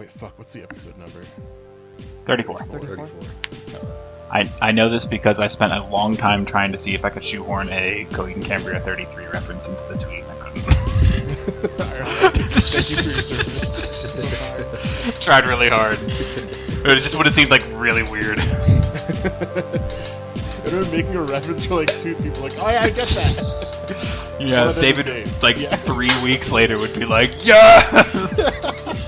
wait, fuck. What's the episode number? 34. 34. I know this because I spent a long time trying to see if I could shoehorn a Coheed and Cambria 33 reference into the tweet. I couldn't. Tried really hard. It just would have seemed like really weird. And we're making a reference for like two people, like, oh yeah, I get that. Yeah, David, like 3 weeks later, would be like, yes!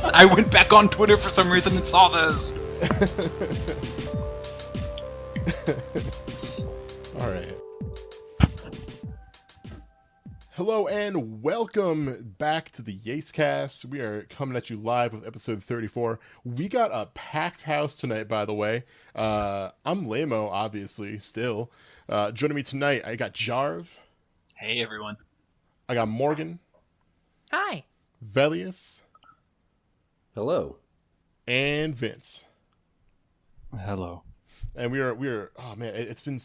I went back on Twitter for some reason and saw this. Alright. Hello and welcome back to the YASEcast. We are coming at you live with episode 34. We got a packed house tonight, by the way. I'm Lame-o, obviously, still. Joining me tonight, I got Jarv. Hey, everyone. I got Morgan. Hi. Velius. Hello. And Vince. Hello. And we are oh man, it's been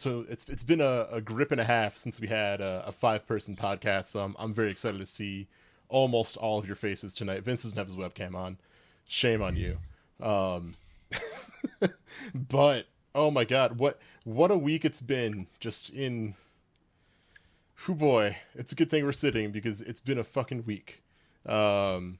a grip and a half since we had a 5-person podcast, so I'm very excited to see almost all of your faces tonight. Vince doesn't have his webcam on. Shame on you. But oh my god, what a week it's been just in whew boy. It's a good thing we're sitting because it's been a fucking week. Man.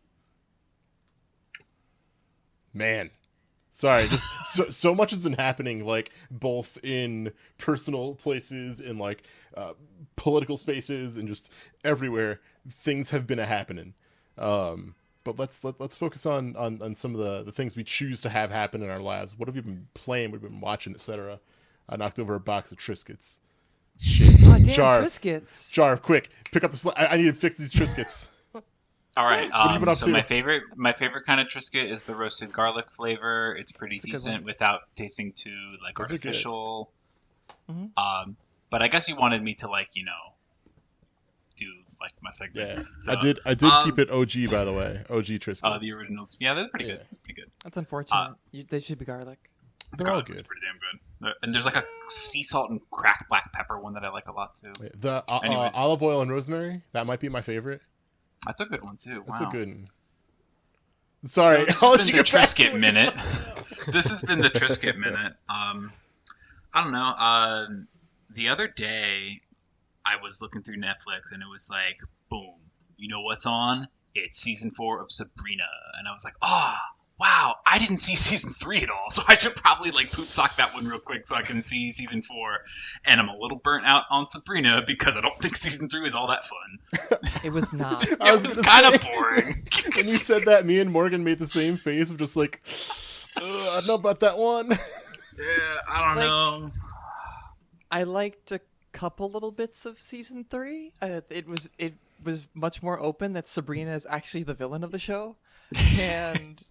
Sorry, just so much has been happening, like, both in personal places, in, like, political spaces, and just everywhere. Things have been a-happening. But let's focus on some of the things we choose to have happen in our lives. What have you been playing, what have you been watching, etc.? I knocked over a box of Triscuits. Shit. Oh, damn, Jarv, Triscuits. Jarv, quick, pick up the I need to fix these Triscuits. All right. What have you been up So to? my favorite kind of Triscuit is the roasted garlic flavor. It's pretty decent without tasting too like Those are good. artificial. Mhm. But I guess you wanted me to do like my segment. Yeah, So, I did keep it OG, by the way. OG Triscuits. Oh, the originals. Yeah, they're pretty Yeah. good. That's pretty good. That's unfortunate. They should be garlic. They're all Garlic was good. pretty damn good. And there's like a sea salt and cracked black pepper one that I like a lot too. The Anyways. olive oil and rosemary, that might be my favorite. That's a good one too. That's Wow. a good one. Sorry, So this I'll has let been you the get back to Triscuit it. minute. This has been the Triscuit minute. I don't know. The other day, I was looking through Netflix and it was like, boom, you know what's on? It's season 4 of Sabrina, and I was like, oh, wow, I didn't see season 3 at all, so I should probably poop sock that one real quick so I can see season 4. And I'm a little burnt out on Sabrina because I don't think season 3 is all that fun. It was not. I It was kind of boring. When you said that, me and Morgan made the same face of just like, I don't know about that one. Yeah, I don't know. I liked a couple little bits of season 3. It was much more open that Sabrina is actually the villain of the show, and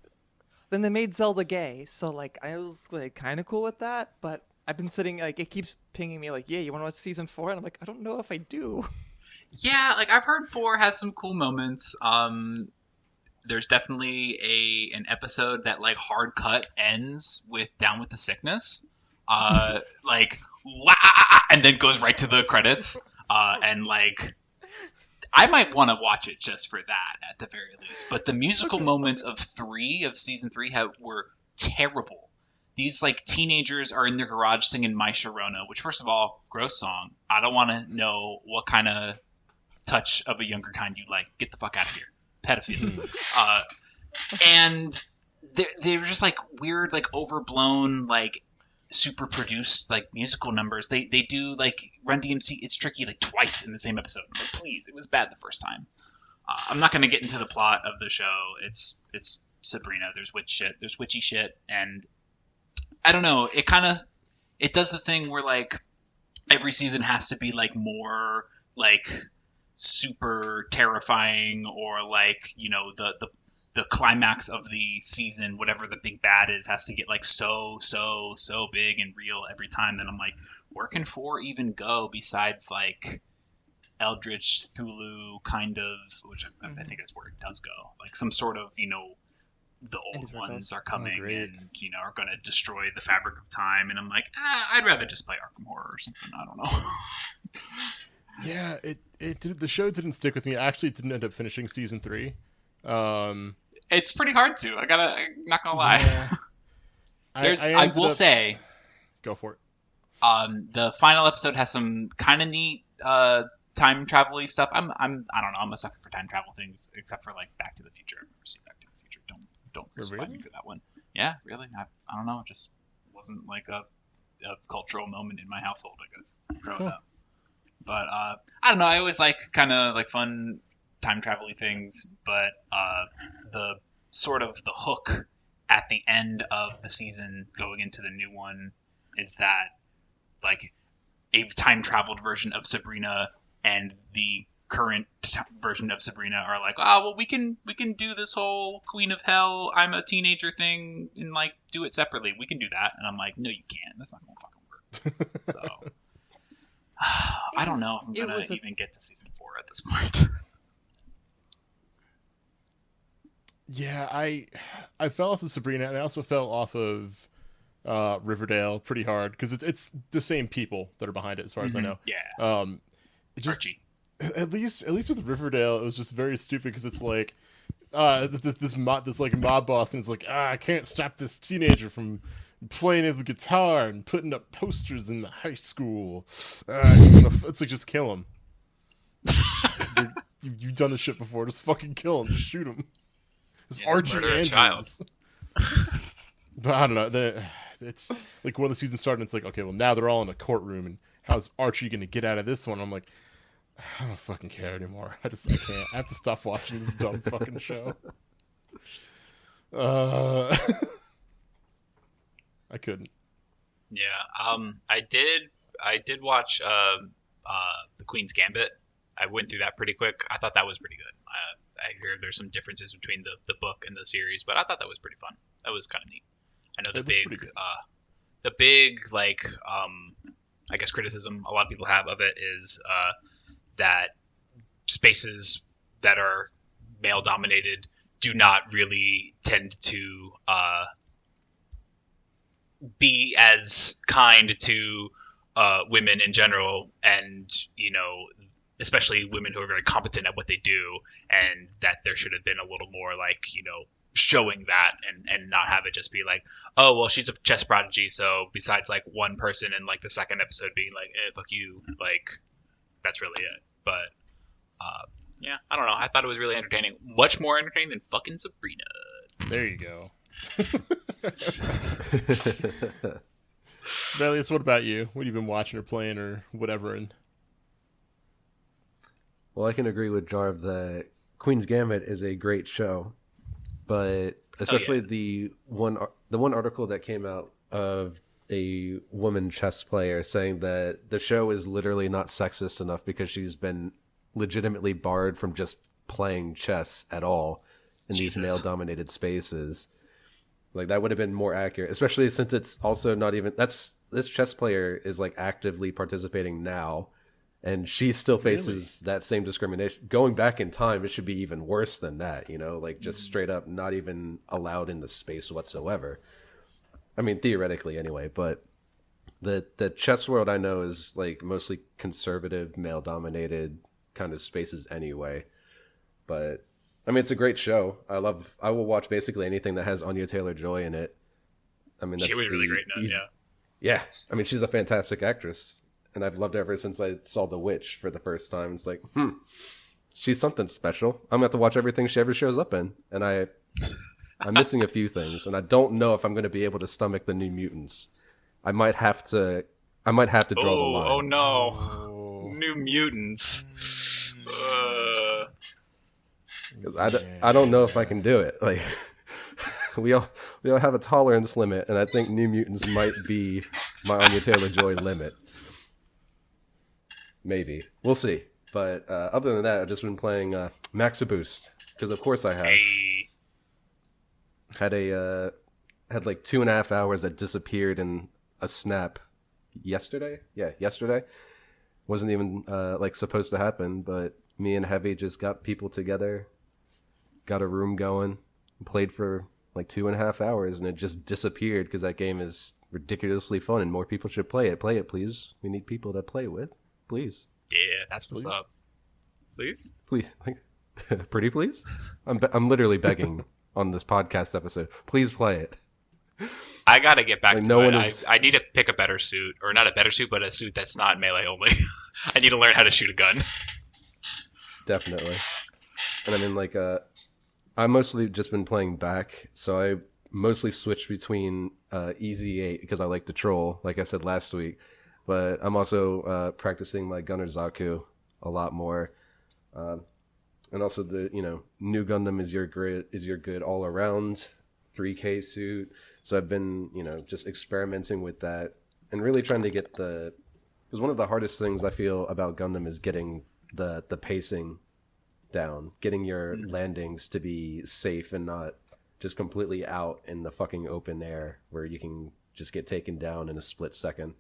then they made Zelda gay. So I was kind of cool with that. But I've been sitting it keeps pinging me yeah, you want to watch season 4? And I'm like, I don't know if I do. Yeah, I've heard 4 has some cool moments. There's definitely an episode that hard cut ends with "Down with the Sickness," wah, and then goes right to the credits. And I might want to watch it just for that at the very least. But the musical moments of season 3 were terrible. These teenagers are in their garage singing "My Sharona," which, first of all, gross song. I don't want to know what kind of touch of a younger kind you like. Get the fuck out of here, pedophilia. And they were just weird, overblown, super produced musical numbers. They do Run DMC It's Tricky twice in the same episode. I'm like, please, it was bad the first time. I'm not going to get into the plot of the show. It's Sabrina. There's witchy shit, and I don't know. It does the thing where every season has to be more super terrifying, or the climax of the season, whatever the big bad is, has to get so big and real every time. Then I'm like, where can 4 even go besides Eldritch Cthulhu kind of, which I think that's where it does go, some sort of the old ones are coming and are going to destroy the fabric of time. And I'm like, I'd rather just play Arkham Horror or something. I don't know. Yeah, the show didn't stick with me. I actually didn't end up finishing season 3. It's pretty hard to. I'm not gonna lie. Yeah. I will say, go for it. The final episode has some kind of neat time travel-y stuff. I don't know. I'm a sucker for time travel things, except for like Back to the Future. I've never seen Back to the Future. Don't crucify me for that one. Yeah, really. I don't know. It just wasn't like a cultural moment in my household, I guess, growing up. But I don't know. I always like kind of like fun time travel-y things, but the sort of the hook at the end of the season going into the new one is that like a time traveled version of Sabrina and the current version of Sabrina are like, oh well, we can do this whole Queen of Hell, I'm a teenager thing and like do it separately. We can do that. And I'm like, no, you can't. That's not gonna fucking work. So I don't know if I'm gonna even get to season 4 at this point. Yeah, I fell off of Sabrina, and I also fell off of Riverdale pretty hard because it's the same people that are behind it, as far as I know. Yeah. Archie. At least with Riverdale, it was just very stupid because it's like this mob boss, and it's like I can't stop this teenager from playing his guitar and putting up posters in the high school. It's like just kill him. You've done this shit before. Just fucking kill him. Just shoot him. It's Archie Andrews. But I don't know. Then it's like when the season started, it's like, okay, well now they're all in a courtroom, and how's Archie gonna get out of this one? I'm like, I don't fucking care anymore. I can't. I have to stop watching this dumb fucking show. I couldn't. Yeah. I did watch The Queen's Gambit. I went through that pretty quick. I thought that was pretty good. I hear there's some differences between the book and the series, but I thought that was pretty fun. That was kind of neat. I know the big like I guess criticism a lot of people have of it is that spaces that are male dominated do not really tend to be as kind to women in general, and especially women who are very competent at what they do, and that there should have been a little more like showing that and not have it just be like, oh well, she's a chess prodigy, so besides like one person in like the second episode being like, fuck you, like that's really it. But yeah, I don't know, I thought it was really entertaining, much more entertaining than fucking Sabrina. There you go. Velius, what about you? What have you been watching or playing or whatever? And well, I can agree with Jarv that Queen's Gambit is a great show, but especially the one article that came out of a woman chess player saying that the show is literally not sexist enough because she's been legitimately barred from just playing chess at all in these male-dominated spaces. Like, that would have been more accurate, especially since it's also not even... This chess player is, like, actively participating now, and she still faces that same discrimination. Going back in time, it should be even worse than that, Like, just straight up not even allowed in the space whatsoever. I mean, theoretically anyway, but the chess world I know is, like, mostly conservative, male-dominated kind of spaces anyway. But... I mean, it's a great show. I will watch basically anything that has Anya Taylor-Joy in it. I mean, she was really great in it, Yeah. I mean, she's a fantastic actress, and I've loved her ever since I saw The Witch for the first time. It's like, she's something special. I'm going to have to watch everything she ever shows up in, and I'm missing a few things, and I don't know if I'm going to be able to stomach the New Mutants. I might have to draw the line. Oh no. New Mutants. I don't know if I can do it. Like, we all have a tolerance limit, and I think New Mutants might be my Anya Taylor-Joy limit. Maybe. We'll see. But other than that, I've just been playing Max a Boost, because of course I have. Hey. Had like 2.5 hours that disappeared in a snap yesterday. Yeah, yesterday. Wasn't even like supposed to happen, but me and Heavy just got people together, got a room going, played for like 2.5 hours, and it just disappeared because that game is ridiculously fun and more people should play it. Play it, please. We need people to play with, please. Yeah, that's what's up. Please? Please. Like, pretty please? I'm literally begging on this podcast episode. Please play it. I gotta get back Like, to no it. one is- I need to pick a better suit, or not a better suit, but a suit that's not melee only. I need to learn how to shoot a gun. Definitely. And I mean, like, I've mostly just been playing back, so I mostly switch between Easy 8 because I like to troll, like I said last week. But I'm also practicing my Gunner Zaku a lot more. And also the, new Gundam is your good all around 3K suit. So I've been, just experimenting with that and really trying to get because one of the hardest things I feel about Gundam is getting the pacing down, getting your landings to be safe and not just completely out in the fucking open air where you can just get taken down in a split second.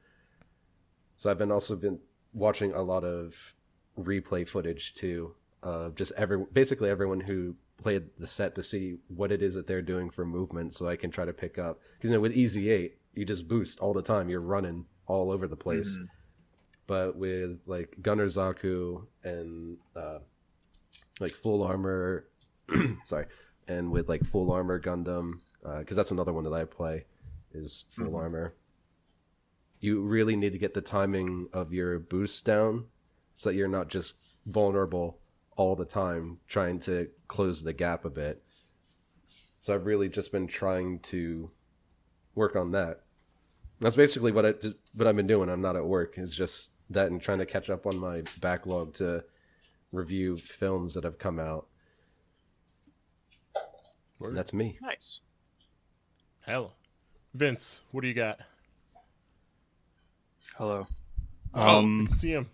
So I've also been watching a lot of replay footage too, of just basically everyone who played the set to see what it is that they're doing for movement, so I can try to pick up. Because with Easy 8, you just boost all the time. You're running all over the place. Mm-hmm. But with like Gunner Zaku and like full armor, sorry, and with like full armor Gundam, because that's another one that I play is full armor. You really need to get the timing of your boost down so that you're not just vulnerable all the time, trying to close the gap a bit. So I've really just been trying to work on that. That's basically what I've been doing. I'm not at work. Is just that and trying to catch up on my backlog to review films that have come out. And that's me. Nice. Hell. Vince, what do you got? Hello. I can see him.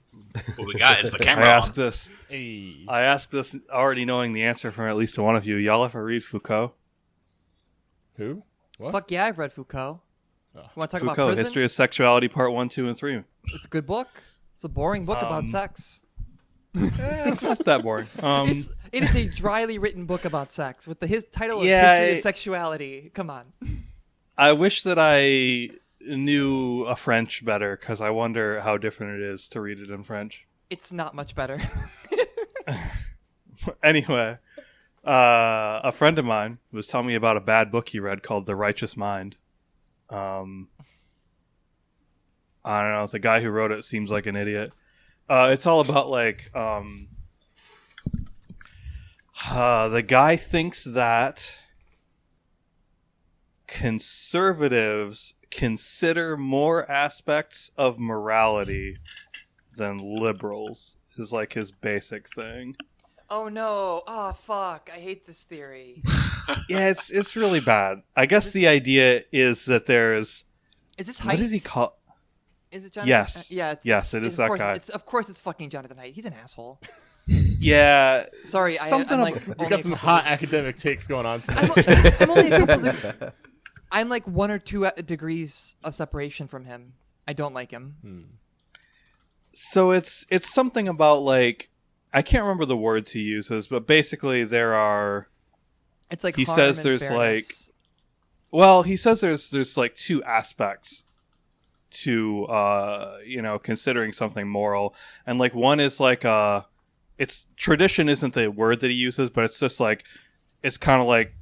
What we got is the camera I on. asked this. Hey. I asked this already knowing the answer from at least one of you. Y'all ever read Foucault? Who? What? Fuck yeah, I've read Foucault. You want to talk about Foucault, prison? History of Sexuality, Part 1, 2, and 3. It's a good book. It's a boring book about sex. It's not that boring. It is a dryly written book about sex with his title of Yeah, History of Sexuality. Come on. I wish that I knew a French better, because I wonder how different it is to read it in French. It's not much better. Anyway, a friend of mine was telling me about a bad book he read called The Righteous Mind. I don't know. The guy who wrote it seems like an idiot. It's all about like the guy thinks that conservatives consider more aspects of morality than liberals is like his basic thing. Oh no. Oh fuck. I hate this theory. Yeah, it's really bad. I guess the idea is that there's... Is this Haidt? What does he call... Is it Jonathan? Yes. Yeah. Yes, it is that guy. Of course it's fucking Jonathan Haidt. He's an asshole. Yeah. Sorry, I'm like... You got some hot academic takes going on tonight. I'm only a couple I'm like 1 or 2 degrees of separation from him. I don't like him. So it's something about like... I can't remember the words he uses, but basically there are... It's like he harm says and there's fairness. like... Well, he says there's like 2 aspects to considering something moral, and like one is like it's tradition isn't the word that he uses, but it's just like it's kind of like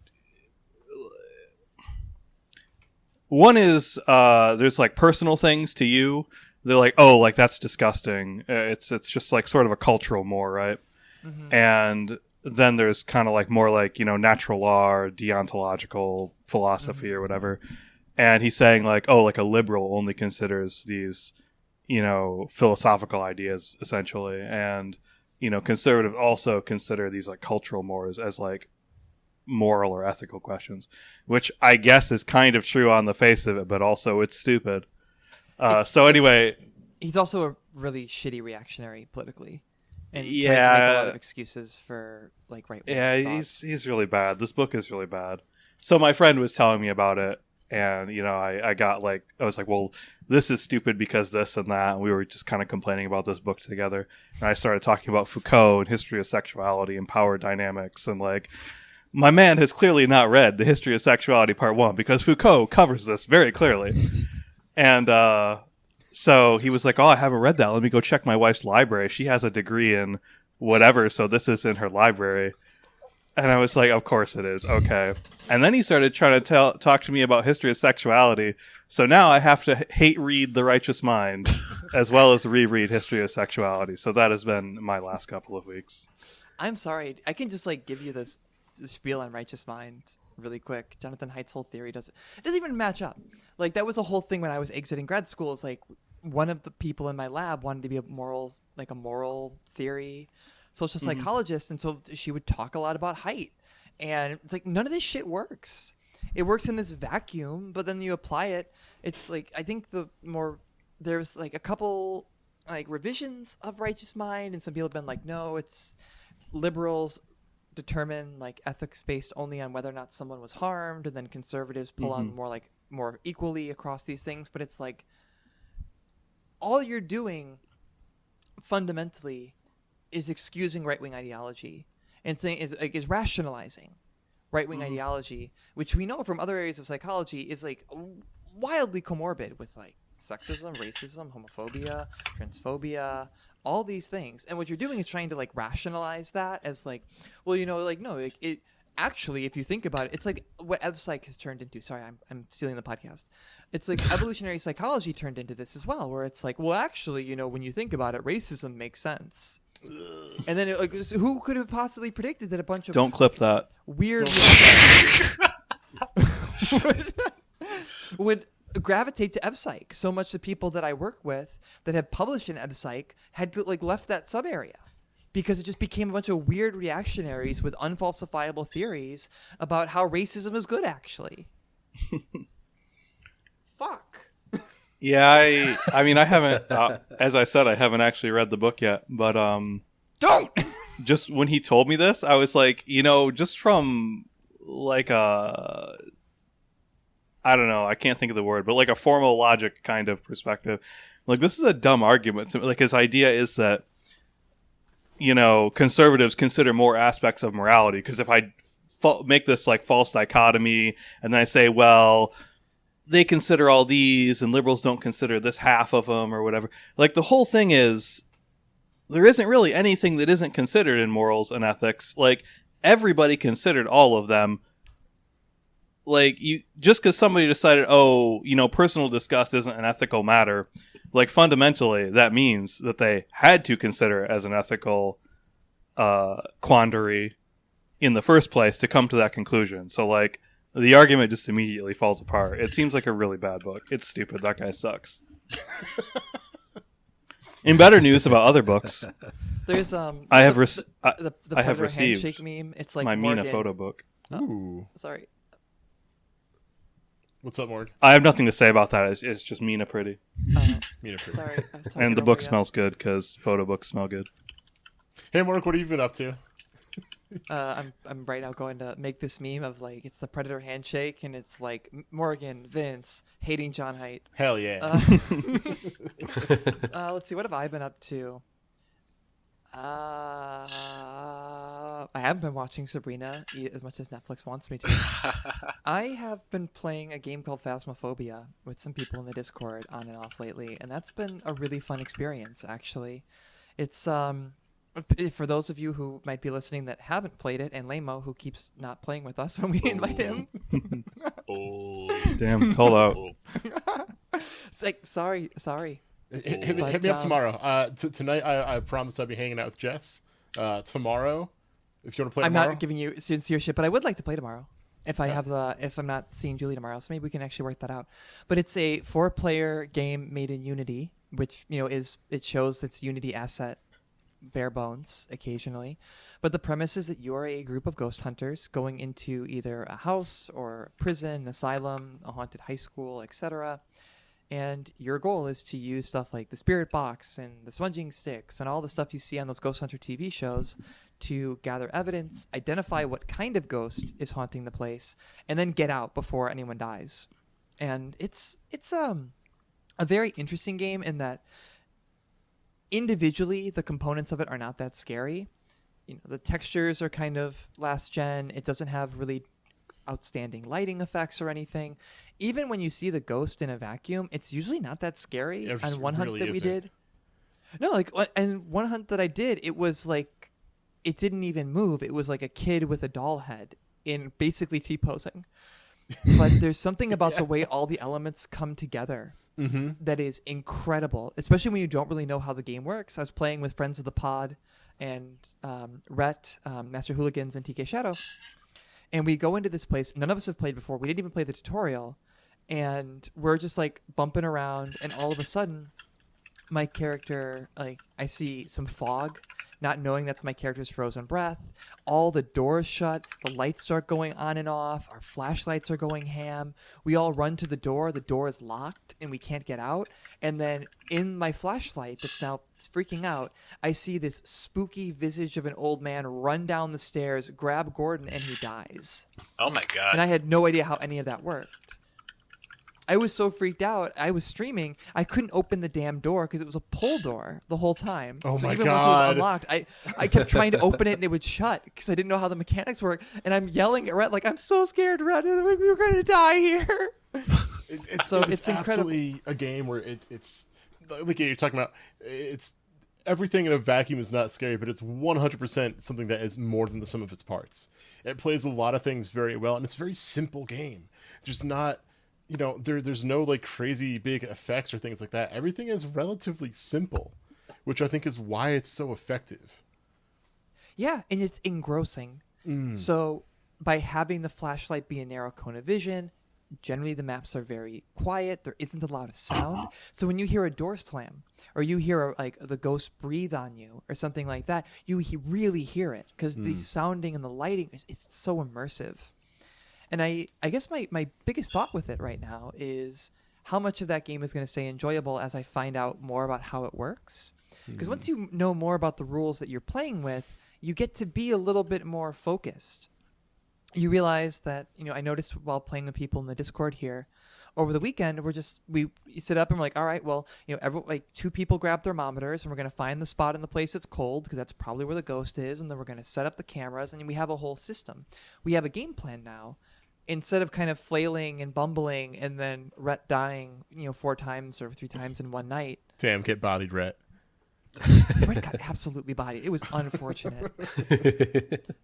one is there's like personal things to you. They're like, oh, like that's disgusting. It's just like sort of a cultural more, right? Mm-hmm. And then there's kind of like more like, natural law or deontological philosophy or whatever. And he's saying like, oh, like a liberal only considers these, philosophical ideas essentially. And, conservatives also consider these like cultural mores as like moral or ethical questions, which I guess is kind of true on the face of it, but also it's stupid. Anyway, he's also a really shitty reactionary politically, and tries to make a lot of excuses for like right. Yeah, he's really bad. This book is really bad. So my friend was telling me about it, and I was like, well, this is stupid because this and that. And we were just kind of complaining about this book together, and I started talking about Foucault and history of sexuality and power dynamics, and like. My man has clearly not read The History of Sexuality Part 1 because Foucault covers this very clearly. And so he was like, oh, I haven't read that. Let me go check my wife's library. She has a degree in whatever, so this is in her library. And I was like, of course it is. Okay. And then he started trying to talk to me about history of sexuality. So now I have to hate read The Righteous Mind as well as reread History of Sexuality. So that has been my last couple of weeks. I'm sorry. I can just like give you this spiel on Righteous Mind really quick. Jonathan Haidt's whole theory doesn't even match up. Like that was a whole thing when I was exiting grad school. Is like one of the people in my lab wanted to be a moral theory social psychologist, and so she would talk a lot about Haidt, and it's like none of this shit works. It works in this vacuum, but then you apply it. It's like I think there's like a couple like revisions of Righteous Mind, and some people have been like, no, it's liberals determine like ethics based only on whether or not someone was harmed, and then conservatives pull on more equally across these things. But it's like all you're doing fundamentally is excusing right-wing ideology and saying is rationalizing right-wing ideology, which we know from other areas of psychology is like wildly comorbid with like sexism, racism, homophobia, transphobia, all these things. And what you're doing is trying to like rationalize that as like, well, you know, like no, like it actually, if you think about it, it's like what EvPsych has turned into. Sorry, I'm stealing the podcast. It's like evolutionary psychology turned into this as well, where it's like, well, actually, you know, when you think about it, racism makes sense. And then like, who could have possibly predicted that a bunch of Don't clip that. Weird would gravitate to EvPsych so much. The people that I work with that have published in EvPsych had like left that sub area because it just became a bunch of weird reactionaries with unfalsifiable theories about how racism is good, actually. Fuck. Yeah, I mean, I haven't, as I said, I haven't actually read the book yet, but, Don't! just when he told me this, I was like, you know, just from, like, I don't know, I can't think of the word, but like a formal logic kind of perspective, like, this is a dumb argument. Like, his idea is that, you know, conservatives consider more aspects of morality, because if I make this, like, false dichotomy, and then I say, well, they consider all these and liberals don't consider this half of them or whatever. Like the whole thing is there isn't really anything that isn't considered in morals and ethics. Like everybody considered all of them. Like you just because somebody decided, oh, you know, personal disgust isn't an ethical matter. Like fundamentally that means that they had to consider it as an ethical quandary in the first place to come to that conclusion. So like, the argument just immediately falls apart. It seems like a really bad book. It's stupid. That guy sucks. In better news about other books, there's I have received handshake meme. It's like my Morgan. Mina photo book. Ooh. Sorry. What's up, Morg? I have nothing to say about that. It's just Mina pretty. Mina pretty. Sorry. I was talking And the over book you. smells good because photo books smell good. Hey, Morg, what have you been up to? I'm right now going to make this meme of like it's the Predator handshake and it's like Morgan, Vince hating John Haidt. Hell yeah. Let's see, what have I been up to? I haven't been watching Sabrina as much as Netflix wants me to. I have been playing a game called Phasmophobia with some people in the Discord on and off lately, and that's been a really fun experience actually. It's for those of you who might be listening that haven't played it, and Lame-o, who keeps not playing with us when we invite him. Damn, call out. It's like, sorry. Hit me up tomorrow. Tonight, I promise I'll be hanging out with Jess. Tomorrow, if you want to play I'm tomorrow. not giving you sincere shit, but I would like to play tomorrow. If I'm not seeing Julie tomorrow, so maybe we can actually work that out. But it's a 4-player game made in Unity, which, you know, it shows its Unity asset bare bones occasionally, but the premise is that you are a group of ghost hunters going into either a house or a prison, asylum, a haunted high school, etc. And your goal is to use stuff like the spirit box and the smudging sticks and all the stuff you see on those ghost hunter TV shows to gather evidence, identify what kind of ghost is haunting the place, and then get out before anyone dies. And it's a very interesting game in that individually, the components of it are not that scary. You know, the textures are kind of last gen. It doesn't have really outstanding lighting effects or anything. Even when you see the ghost in a vacuum, it's usually not that scary. It On one really hunt that we isn't. did, no, like, and one hunt that I did, it was like it didn't even move. It was like a kid with a doll head in basically T-posing. But there's something about the way all the elements come together that is incredible, especially when you don't really know how the game works. I was playing with friends of the pod and Rhett, Master Hooligans, and TK Shadow. And we go into this place. None of us have played before. We didn't even play the tutorial. And we're just like bumping around. And all of a sudden, my character, like, I see some fog, not knowing that's my character's frozen breath. All the doors shut. The lights start going on and off. Our flashlights are going ham. We all run to the door. The door is locked and we can't get out. And then in my flashlight that's now freaking out, I see this spooky visage of an old man run down the stairs, grab Gordon, and he dies. Oh my god. And I had no idea how any of that worked. I was so freaked out. I was streaming. I couldn't open the damn door because it was a pull door the whole time. Oh so my even God. once it was unlocked, I kept trying to open it and it would shut because I didn't know how the mechanics work. And I'm yelling at Rhett like, I'm so scared, Rhett. We're going to die here. It's incredible. absolutely a game where it's like you're talking about. It's everything in a vacuum is not scary, but it's 100% something that is more than the sum of its parts. It plays a lot of things very well, and it's a very simple game. There's not, there's no like crazy big effects or things like that. Everything is relatively simple, which I think is why it's so effective. Yeah, and it's engrossing. So by having the flashlight be a narrow cone of vision, generally the maps are very quiet. There isn't a lot of sound. So when you hear a door slam or you hear like the ghost breathe on you or something like that, you really hear it because the sounding and the lighting is so immersive. And I guess my biggest thought with it right now is how much of that game is going to stay enjoyable as I find out more about how it works. Because once you know more about the rules that you're playing with, you get to be a little bit more focused. You realize that, I noticed while playing with people in the Discord here over the weekend, we sit up and we're like, all right, well, two people grab thermometers and we're going to find the spot in the place that's cold because that's probably where the ghost is. And then we're going to set up the cameras and we have a whole system. We have a game plan now. Instead of kind of flailing and bumbling and then Rhett dying, 4 times or 3 times in one night. Damn, get bodied, Rhett. Rhett got absolutely bodied. It was unfortunate.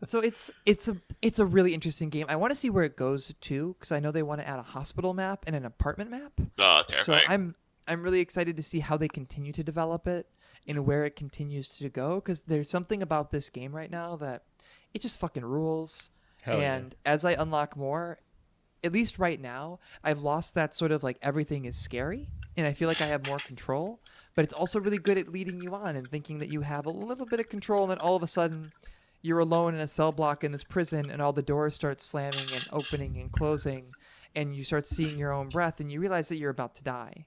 So it's a really interesting game. I want to see where it goes to because I know they want to add a hospital map and an apartment map. Oh, terrifying. So I'm really excited to see how they continue to develop it and where it continues to go because there's something about this game right now that it just fucking rules. Hell and as I unlock more, at least right now, I've lost that sort of like everything is scary and I feel like I have more control. But it's also really good at leading you on and thinking that you have a little bit of control, and then all of a sudden you're alone in a cell block in this prison and all the doors start slamming and opening and closing and you start seeing your own breath and you realize that you're about to die.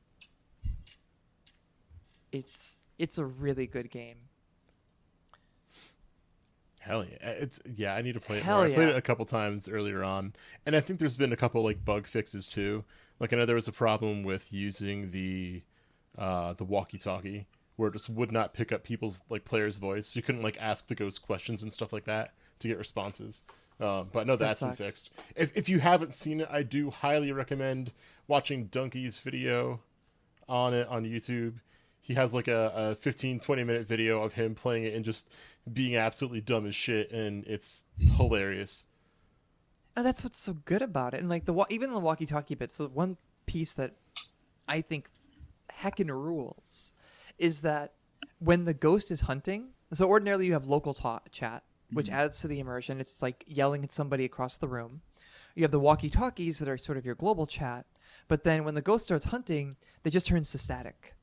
It's a really good game. Hell yeah. I need to play it Hell more. I played yeah. it a couple times earlier on, and I think there's been a couple like bug fixes too. Like I know there was a problem with using the walkie-talkie where it just would not pick up people's like players' voice. You couldn't like ask the ghost questions and stuff like that to get responses. But no, that's been fixed. If you haven't seen it, I do highly recommend watching Donkey's video on it on YouTube. He has like a 15-20 minute video of him playing it and just being absolutely dumb as shit, and it's hilarious. And that's what's so good about it. And like even the walkie-talkie bits, the one piece that I think heckin' rules is that when the ghost is hunting, so ordinarily you have local chat, which adds to the immersion. It's like yelling at somebody across the room. You have the walkie-talkies that are sort of your global chat, but then when the ghost starts hunting, they just turns to static.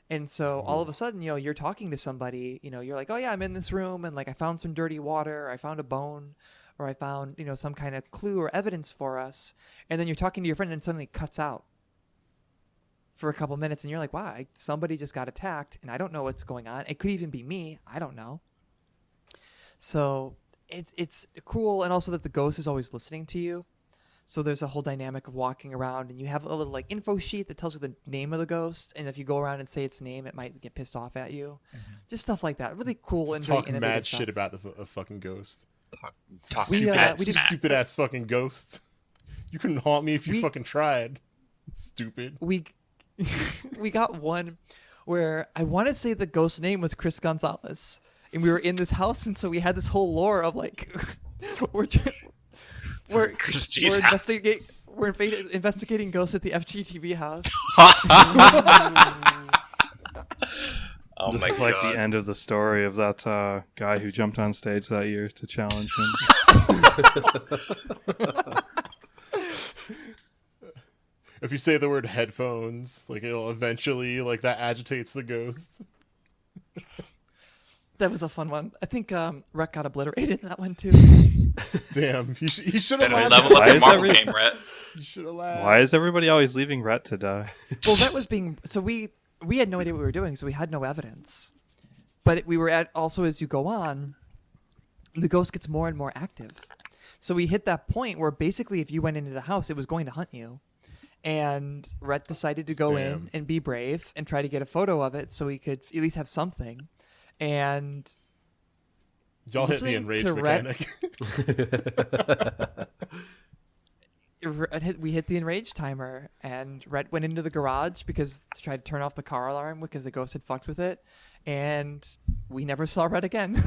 And so all of a sudden, you're talking to somebody, you're like, oh yeah, I'm in this room and like I found some dirty water, or I found a bone, or I found, some kind of clue or evidence for us. And then you're talking to your friend and suddenly it cuts out for a couple minutes and you're like, wow, somebody just got attacked and I don't know what's going on. It could even be me. I don't know. So it's cool. And also that the ghost is always listening to you. So there's a whole dynamic of walking around and you have a little like info sheet that tells you the name of the ghost. And if you go around and say its name, it might get pissed off at you. Just stuff like that. Really cool and very talk innovative mad stuff. shit about a fucking ghost. Talk We, stupid uh, ass we just- smack. Stupid ass fucking ghosts. You couldn't haunt me if you fucking tried. Stupid. We got one where I want to say the ghost name was Chris Gonzalez. and we were in this house, and so we had this whole lore of like we're Chris G's house. We're investigating ghosts at the FGTV house. Oh This my is like god! the end of the story of that guy who jumped on stage that year to challenge him. If you say the word headphones, like it'll eventually like that agitates the ghost. That was a fun one. I think Rhett got obliterated in that one too. Damn, he should have Better laughed. level up Why your is Marvel every- game, Rhett. He should have laughed. Why is everybody always leaving Rhett to die? Well, that was being so we had no idea what we were doing, so we had no evidence. But we were at also as you go on, the ghost gets more and more active. So we hit that point where basically, if you went into the house, it was going to hunt you. And Rhett decided to go in and be brave and try to get a photo of it so he could at least have something. And Y'all hit the listening enrage to mechanic. we hit the enrage timer, and Rhett went into the garage to try to turn off the car alarm because the ghost had fucked with it, and we never saw Rhett again.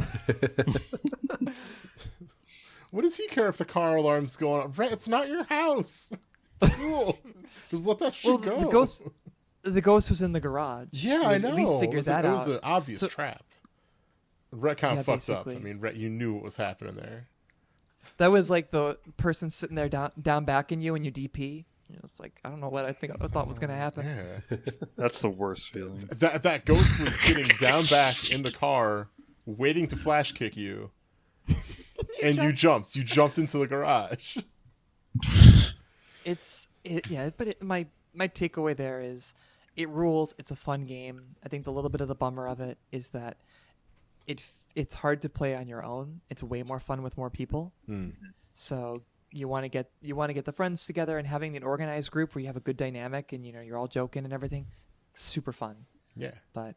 What does he care if the car alarm's going off? Rhett, it's not your house. It's cool. Just let that shit go. The ghost was in the garage. Yeah, We I at know. least figured that It out. was an obvious So- trap. Rhett kind Yeah, of fucked up. basically. I mean, Rhett, you knew what was happening there. That was like the person sitting there down backing you and you DP. It's like, I don't know what I thought was going to happen. Yeah. That's the worst feeling. That ghost was sitting down back in the car, waiting to flash kick you, and you jumped. You jumped into the garage. My takeaway there is it rules. It's a fun game. I think the little bit of the bummer of it is that it's hard to play on your own. It's way more fun with more people. So you want to get the friends together and having an organized group where you have a good dynamic and you're all joking and everything. Super fun. Yeah. But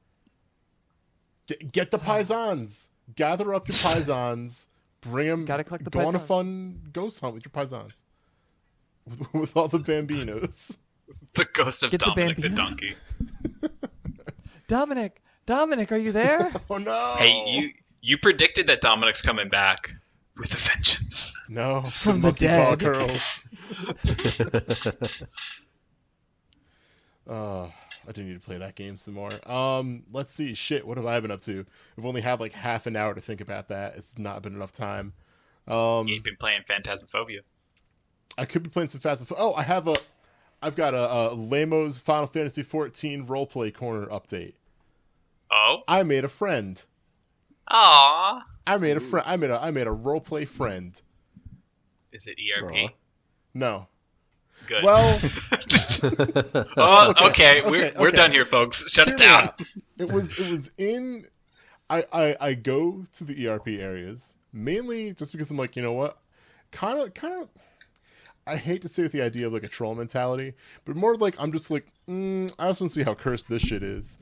Get the paisans. Gather up your paisans. Bring them. Gotta collect the Go on a paisans. fun ghost hunt with your paisans. With all the bambinos. The ghost of Get the Dominic the Bambinos. donkey. Dominic, are you there? Oh no! Hey, you predicted that Dominic's coming back with a vengeance. No, From the monkey paw dead. curls. I do need to play that game some more. Let's see. Shit, what have I been up to? I've only had like half an hour to think about that. It's not been enough time. You've been playing Phantasmophobia. I could be playing some Fast and Oh, I've got a Lame-o's Final Fantasy XIV roleplay corner update. Oh? I made a friend. Aww. I made a friend. I made a roleplay friend. Is it ERP? Aw. No. Good. Well, oh, okay. We're okay. done here, folks. Shut hear it me down. out. It was in. I go to the ERP areas mainly just because I'm like, you know what, kind of. I hate to say with the idea of like a troll mentality, but more like I'm just like, I just want to see how cursed this shit is.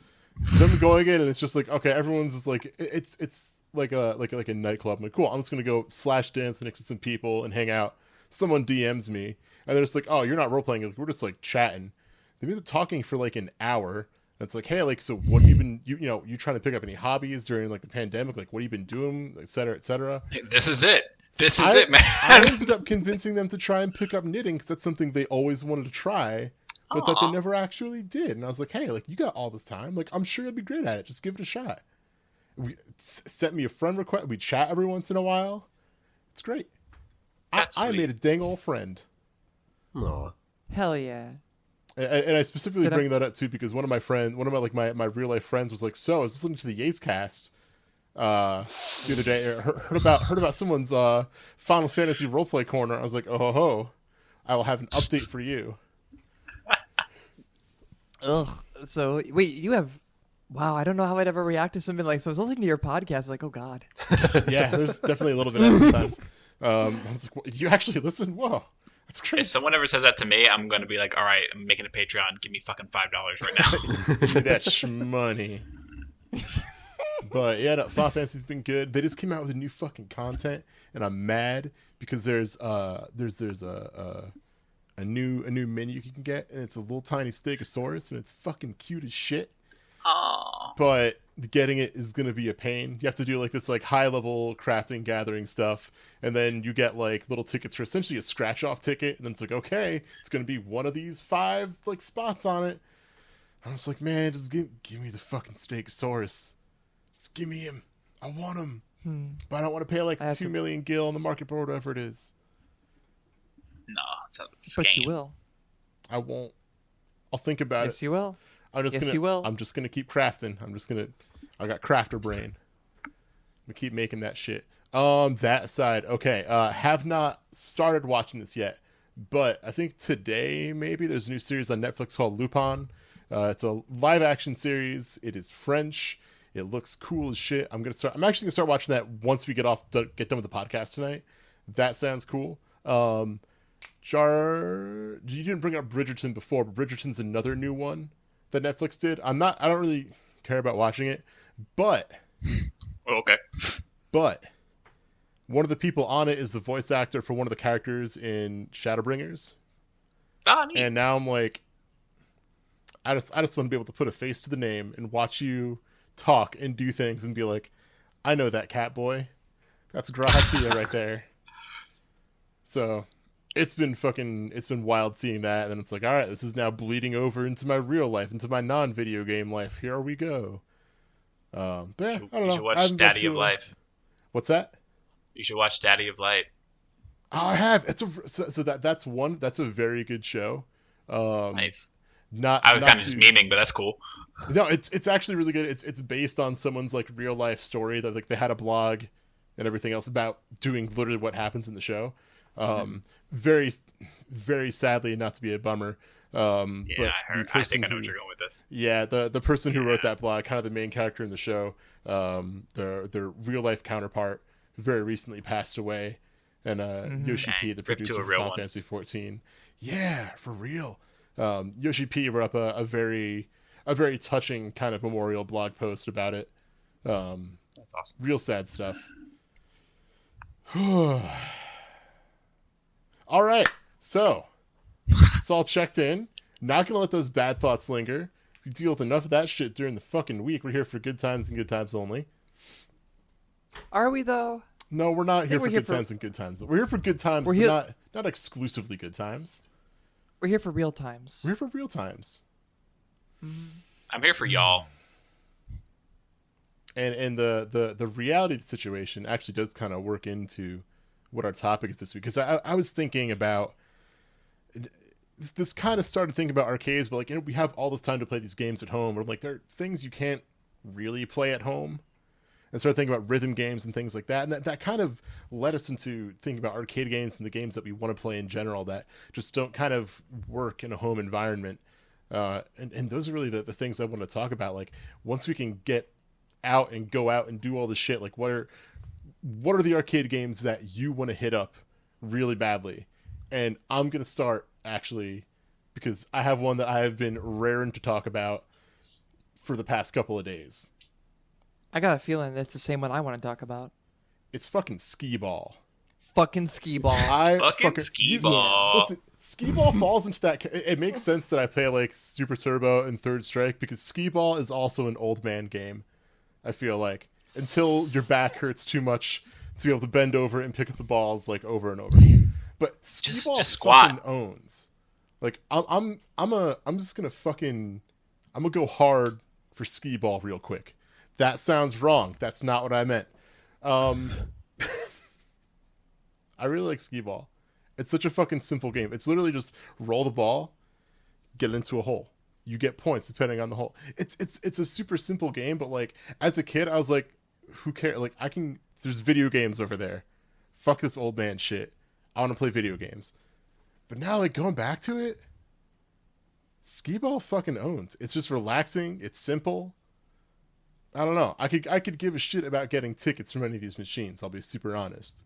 Then I'm going in and it's just like, okay, everyone's just like, it's like a nightclub. I'm like, cool. I'm just gonna go slash dance next to some people and hang out. Someone DMs me and they're just like, oh, you're not role playing. Like, we're just like chatting. They've been talking for like an hour. And it's like, hey, like, so what have you been, you trying to pick up any hobbies during like the pandemic? Like, what have you been doing, et cetera, et cetera. This is it. This is it, man. I ended up convincing them to try and pick up knitting because that's something they always wanted to try, but that they Aw. never actually did. And I was like, hey, like, you got all this time. Like, I'm sure you'll be great at it. Just give it a shot. Sent me a friend request. We chat every once in a while. It's great. That's I sweet. made a dang old friend. Aw. Hell yeah. And I specifically Did I- bring that up too because one of my my real life friends was like, so I was listening to the YASEcast the other day. Heard about someone's Final Fantasy roleplay corner. I was like, oh ho ho, I will have an update for you. Ugh. So wait, you have. Wow, I don't know how I'd ever react to something like so. I was listening to your podcast, like, oh god. Yeah, there's definitely a little bit of that sometimes. I was like, what, you actually listen? Whoa, that's If crazy. someone ever says that to me, I'm going to be like, all right, I'm making a Patreon. Give me fucking $5 right now. Give me that shmoney. But yeah, no, Final Fantasy's been good. They just came out with new fucking content, and I'm mad because there's a new menu you can get, and it's a little tiny Stegosaurus, and it's fucking cute as shit. Aww. but getting it is going to be a pain. You have to do like this like high level crafting gathering stuff, and then you get like little tickets for essentially a scratch off ticket, and then it's like, okay, it's going to be one of these 5 like spots on it. I was like, man, just give me the fucking Stegosaurus. Just give me him. I want him. But I don't want to pay like 2 million gil on the market board, whatever it is. No, it's a scam. But you will. I won't. I'll think about it. Yes, you will. You will. I'm just gonna keep crafting. I got crafter brain. I'm gonna keep making that shit. That aside, okay. Have not started watching this yet, but I think today maybe there's a new series on Netflix called Lupin. It's a live action series. It is French. It looks cool as shit. I'm actually gonna start watching that once we get done with the podcast tonight. That sounds cool. You didn't bring up Bridgerton before, but Bridgerton's another new one that Netflix did. I don't really care about watching it, but okay. But one of the people on it is the voice actor for one of the characters in Shadowbringers. Ah, neat. And now I'm like, I just want to be able to put a face to the name and watch you talk and do things and be like, I know that cat boy. That's Grahatia right there. So it's been wild seeing that, and then it's like, all right, this is now bleeding over into my real life, into my non-video game life. Here we go. But yeah, I don't know. You should watch Daddy of Life. What's that? You should watch Daddy of Light. Oh, I have. That's a very good show. Nice. I was kind of just memeing, but that's cool. No, it's actually really good. It's based on someone's like real life story that like they had a blog and everything else about doing literally what happens in the show. Very, very sadly, not to be a bummer. I think I know what you're going with this. Yeah, the person who wrote that blog, kind of the main character in the show, their real life counterpart, very recently passed away, and Yoshi P, the producer of Final Fantasy 14. Yeah, for real. Yoshi P wrote up a very touching kind of memorial blog post about it. That's awesome. Real sad stuff. All right, so it's all checked in. Not gonna let those bad thoughts linger. We deal with enough of that shit during the fucking week. We're here for good times and good times only. Are we though? No, we're not here for good times and good times. We're here for good times, but not exclusively good times. We're here for real times. We're here for real times. I'm here for y'all. And the reality of the situation actually does kind of work into what our topic is this week. Because I was thinking about this kind of started thinking about arcades, but like, we have all this time to play these games at home. Or like, there are things you can't really play at home. And started thinking about rhythm games and things like that. And that kind of led us into thinking about arcade games and the games that we want to play in general that just don't kind of work in a home environment. And those are really the things I want to talk about. Like, once we can get out and go out and do all this shit, like what are the arcade games that you want to hit up really badly? And I'm going to start, actually, because I have one that I have been raring to talk about for the past couple of days. I got a feeling that's the same one I want to talk about. It's fucking skee-ball. Fucking skee-ball. Fucking skee-ball. Listen, skee-ball falls into that. It makes sense that I play like Super Turbo and Third Strike, because skee-ball is also an old man game, I feel like. Until your back hurts too much to be able to bend over and pick up the balls like over and over. But skee-ball just fucking squat. owns. Like, I'm just gonna fucking, I'm gonna go hard for skee-ball real quick. That sounds wrong. That's not what I meant. I really like skee-ball. It's such a fucking simple game. It's literally just roll the ball, get into a hole. You get points depending on the hole. It's a super simple game, but like, as a kid, I was like, who cares? Like, there's video games over there. Fuck this old man shit. I want to play video games. But now, like, going back to it, skee-ball fucking owns. It's just relaxing. It's simple. I don't know. I could give a shit about getting tickets from any of these machines. I'll be super honest.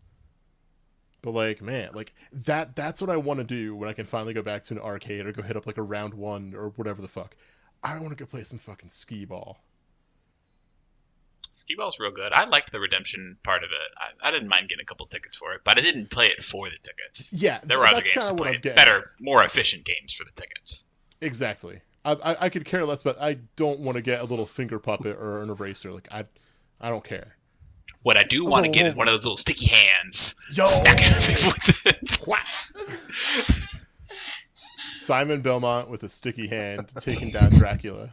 But like, man, like that's what I want to do when I can finally go back to an arcade or go hit up like a round one or whatever the fuck. I want to go play some fucking skee-ball. Skee-ball's real good. I liked the redemption part of it. I didn't mind getting a couple tickets for it, but I didn't play it for the tickets. Yeah, there were other games to play better, more efficient games for the tickets. Exactly. I could care less, but I don't want to get a little finger puppet or an eraser. Like I don't care. What I do want to get is one of those little sticky hands. Yo! Smacking people with it. Whack! Simon Belmont with a sticky hand taking down Dracula.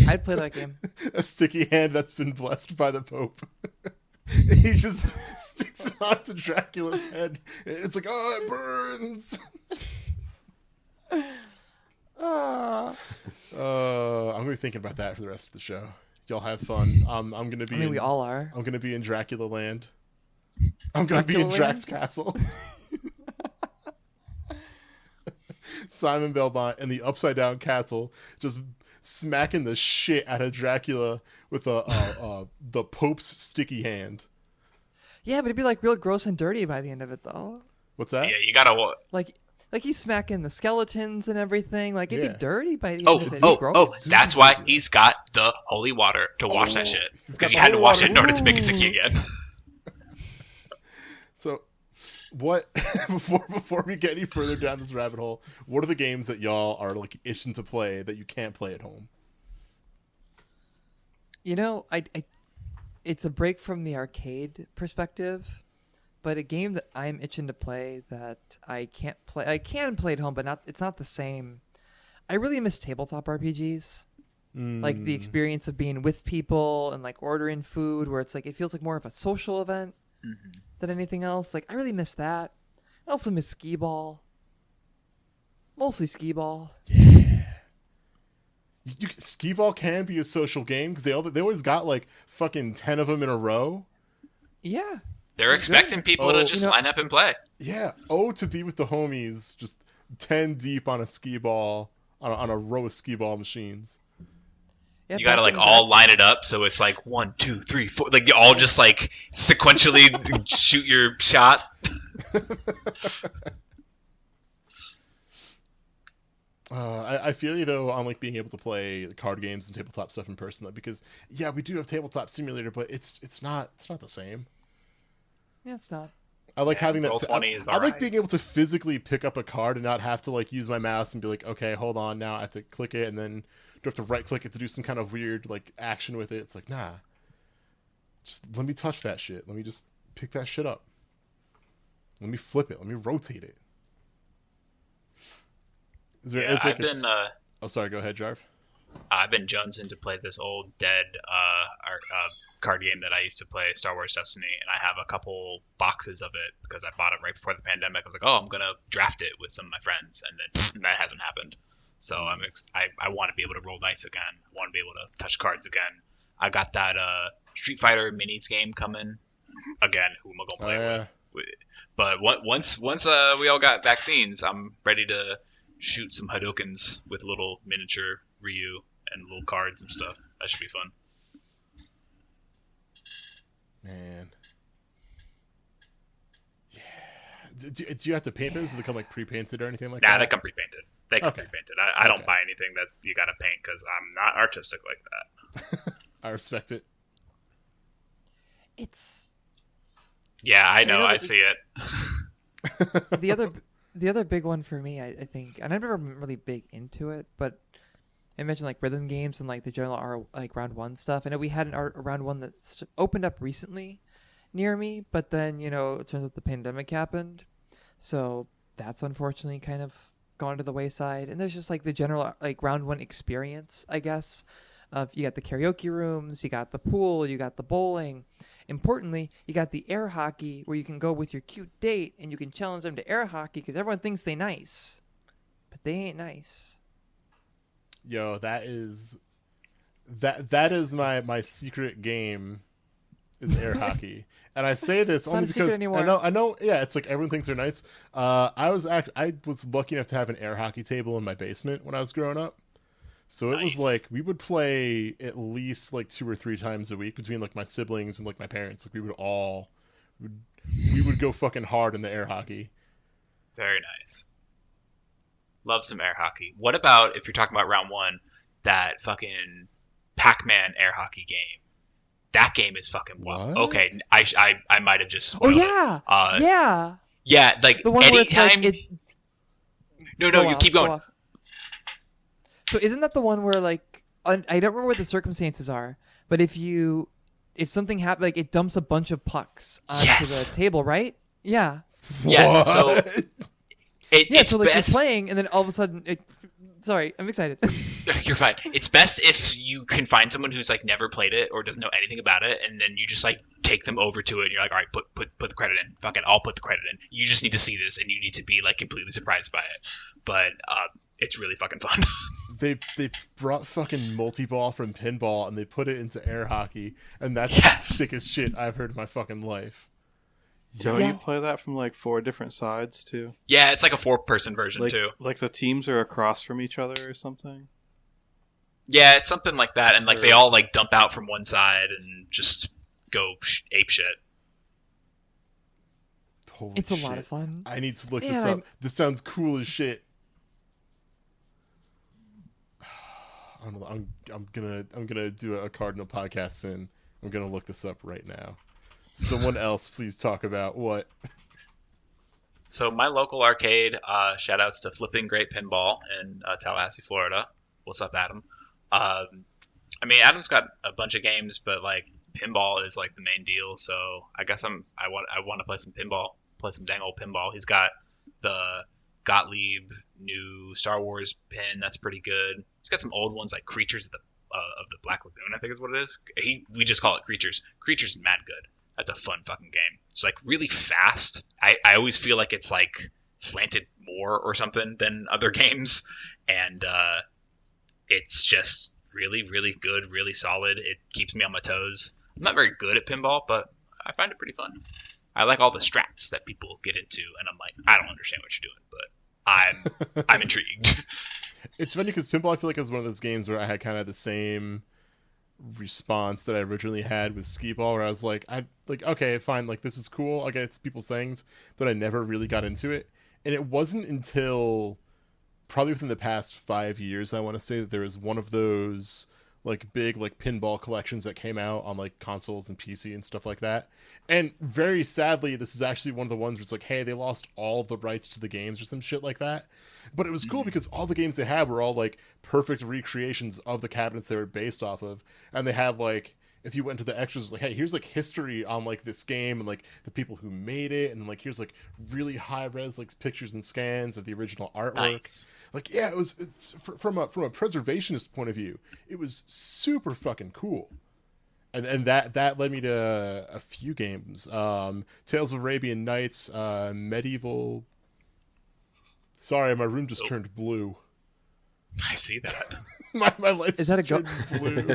I'd play that game. A sticky hand that's been blessed by the Pope. He just sticks it onto Dracula's head. And it's like, oh, it burns. I'm gonna be thinking about that for the rest of the show. Y'all have fun. I'm gonna be. We all are. I'm gonna be in Dracula Land. I'm gonna be in Drax Castle. Simon Belmont in the upside down castle, just smacking the shit out of Dracula with the Pope's sticky hand. Yeah, but it'd be like real gross and dirty by the end of it, though. What's that? Yeah, you gotta. Like he's smacking the skeletons and everything. Like it'd be dirty by the end Oh, of it. It'd be gross. that's why he's got the holy water to wash that shit. Because he had to wash it in order to make it sticky again. So, what before we get any further down this rabbit hole, what are the games that y'all are like itching to play that you can't play at home? You know, I it's a break from the arcade perspective, but a game that I'm itching to play that I can't play. I can play at home, but it's not the same. I really miss tabletop RPGs. Like the experience of being with people and like ordering food, where it's like it feels like more of a social event than anything else. Like I really miss that. I also miss skee-ball. Mostly skee-ball. Skee-ball can be a social game because they always got like fucking 10 of them in a row. Yeah. They're expecting people to just line up and play. Yeah. Oh, to be with the homies, just 10 deep on a skee-ball, on a row of skee-ball machines. Yeah, You gotta like all line it up so it's like 1, 2, 3, 4. Like you all just like sequentially shoot your shot. I feel you though on like being able to play card games and tabletop stuff in person though, because yeah, we do have Tabletop Simulator, but it's not the same. Yeah, it's not. I like having that. Roll20 is I like alright. being able to physically pick up a card and not have to like use my mouse and be like, okay, hold on, now I have to click it and then do have to right click it to do some kind of weird like action with it. It's like, nah, just let me touch that shit. Let me just pick that shit up. Let me flip it. Let me rotate it. Is there? Yeah, I've been. Oh, sorry. Go ahead, Jarv. I've been jonesing to play this old dead card game that I used to play, Star Wars Destiny, and I have a couple boxes of it because I bought it right before the pandemic. I was like, oh, I'm gonna draft it with some of my friends, and then that hasn't happened. So I want to be able to roll dice again. I want to be able to touch cards again. I got that Street Fighter minis game coming again. Who am I gonna play with? But once we all got vaccines, I'm ready to shoot some Hadokens with little miniature Ryu and little cards and stuff. That should be fun. Man. Yeah. Do you have to paint those? Do they come like pre-painted or anything like that? Nah, they come pre-painted. Pre-painted. I don't buy anything that you gotta paint because I'm not artistic like that. I respect it. It's. Yeah, I know. I see it. The other big one for me, I think, and I've never been really big into it, but I mentioned like rhythm games and like the general like round one stuff. I know we had a round one that opened up recently near me, but then it turns out the pandemic happened, so that's unfortunately kind of gone to the wayside. And there's just like the general like round one experience, I guess. You got the karaoke rooms, you got the pool, you got the bowling. Importantly, you got the air hockey where you can go with your cute date and you can challenge them to air hockey because everyone thinks they nice, but they ain't nice. Yo, that is my secret game is air hockey. And I say this only because I know yeah, it's like everyone thinks they're nice. I was lucky enough to have an air hockey table in my basement when I was growing up. So it was like we would play at least like 2 or 3 times a week between like my siblings and like my parents. Like we would go fucking hard in the air hockey. Very nice. Love some air hockey. What about if you're talking about round one, that fucking Pac-Man air hockey game? That game is fucking wild. Okay, I might have just spoiled yeah. Yeah, like the one anytime. where it's like No, you keep going. So isn't that the one where like I don't remember what the circumstances are, but if something happens, like it dumps a bunch of pucks onto the table, right? Yeah. Yes. So it's so like best. you're playing, and then all of a sudden, sorry, I'm excited. You're fine. It's best if you can find someone who's like never played it or doesn't know anything about it, and then you just like take them over to it. And you're like, all right, put the credit in. Fuck it, I'll put the credit in. You just need to see this, and you need to be like completely surprised by it. But it's really fucking fun. They brought fucking multi-ball from pinball and they put it into air hockey, and that's Yes. the sickest shit I've heard in my fucking life. Don't Yeah. you play that from like 4 different sides too? Yeah, it's like a 4-person version Like, too. like the teams are across from each other or something? Yeah, it's something like that, and like they all like dump out from one side and just go ape shit. Holy It's a shit. lot of fun. I need to look Man, this up. This sounds cool as shit. I'm gonna do a Cardinal podcast soon. I'm gonna look this up right now. Someone else, please talk about what. So my local arcade, shout outs to Flipping Great Pinball in Tallahassee, Florida. What's up, Adam? I mean, Adam's got a bunch of games, but like pinball is like the main deal. So I guess I want to play some pinball, play some dang old pinball. He's got the Gottlieb new Star Wars pin that's pretty good. He's got some old ones like Creatures of the Black Lagoon, I think is what it is. We just call it Creatures. Creatures is mad good. That's a fun fucking game. It's like really fast. I always feel like it's like slanted more or something than other games, and it's just really, really good, really solid. It keeps me on my toes. I'm not very good at pinball, but I find it pretty fun. I like all the strats that people get into, and I'm like, I don't understand what you're doing, but I'm intrigued. It's funny because pinball, I feel like, is one of those games where I had kind of the same response that I originally had with skee-ball, where I was like, okay, fine, like this is cool, I get it's people's things, but I never really got into it. And it wasn't until probably within the past 5 years, I want to say, that there was one of those like big like pinball collections that came out on like consoles and PC and stuff like that. And very sadly, this is actually one of the ones where it's like, hey, they lost all of the rights to the games or some shit like that. But it was cool because all the games they had were all like perfect recreations of the cabinets they were based off of. And they had like, if you went to the extras, it was like, hey, here's like history on like this game and like the people who made it, and like here's like really high res like pictures and scans of the original artwork. Nice. Like, yeah, from a preservationist point of view, it was super fucking cool. And that led me to a few games. Tales of Arabian Nights, Medieval. Sorry, my room just turned blue. I see that. my lights Is that a turned blue.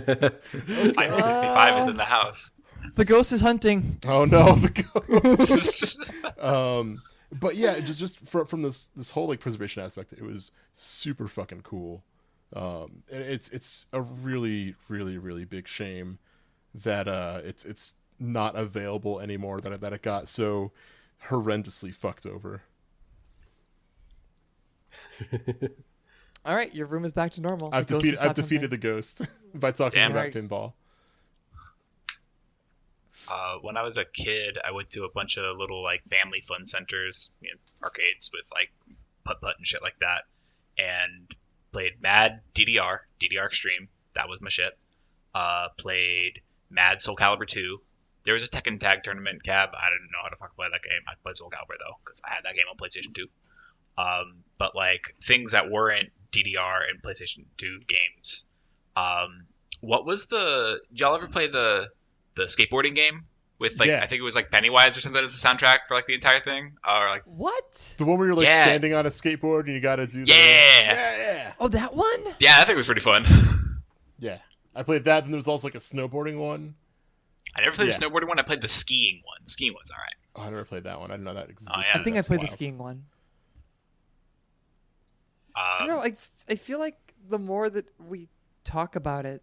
My N65 is in the house. The ghost is hunting. Oh no, the ghost. But yeah, just from this whole like preservation aspect, it was super fucking cool. And it's a really, really, really big shame that it's not available anymore, that it got so horrendously fucked over. All right, your room is back to normal. I've The ghost is defeated not hunting. the ghost by talking Damn about right. pinball. When I was a kid, I went to a bunch of little like family fun centers, arcades with like putt-putt and shit like that, and played Mad DDR Extreme. That was my shit. Played Mad Soul Calibur 2. There was a Tekken Tag tournament, Cab. I didn't know how to fucking play that game. I played Soul Calibur though, because I had that game on PlayStation 2. But like things that weren't DDR and PlayStation 2 games. What was y'all ever play the skateboarding game with like, Yeah. I think it was like Pennywise or something as a soundtrack for like the entire thing, or like What? The one where you're like Yeah. standing on a skateboard and you got to do the Yeah. Oh, that one? yeah, I think it was pretty fun. yeah. I played that. Then there was also like a snowboarding one. I never played Yeah. the snowboarding one. I played the skiing one. Skiing was all right. Oh, I never played that one. I didn't know that existed. Oh, yeah. I think I That's played the wild. skiing one. I don't know. I feel like the more that we talk about it,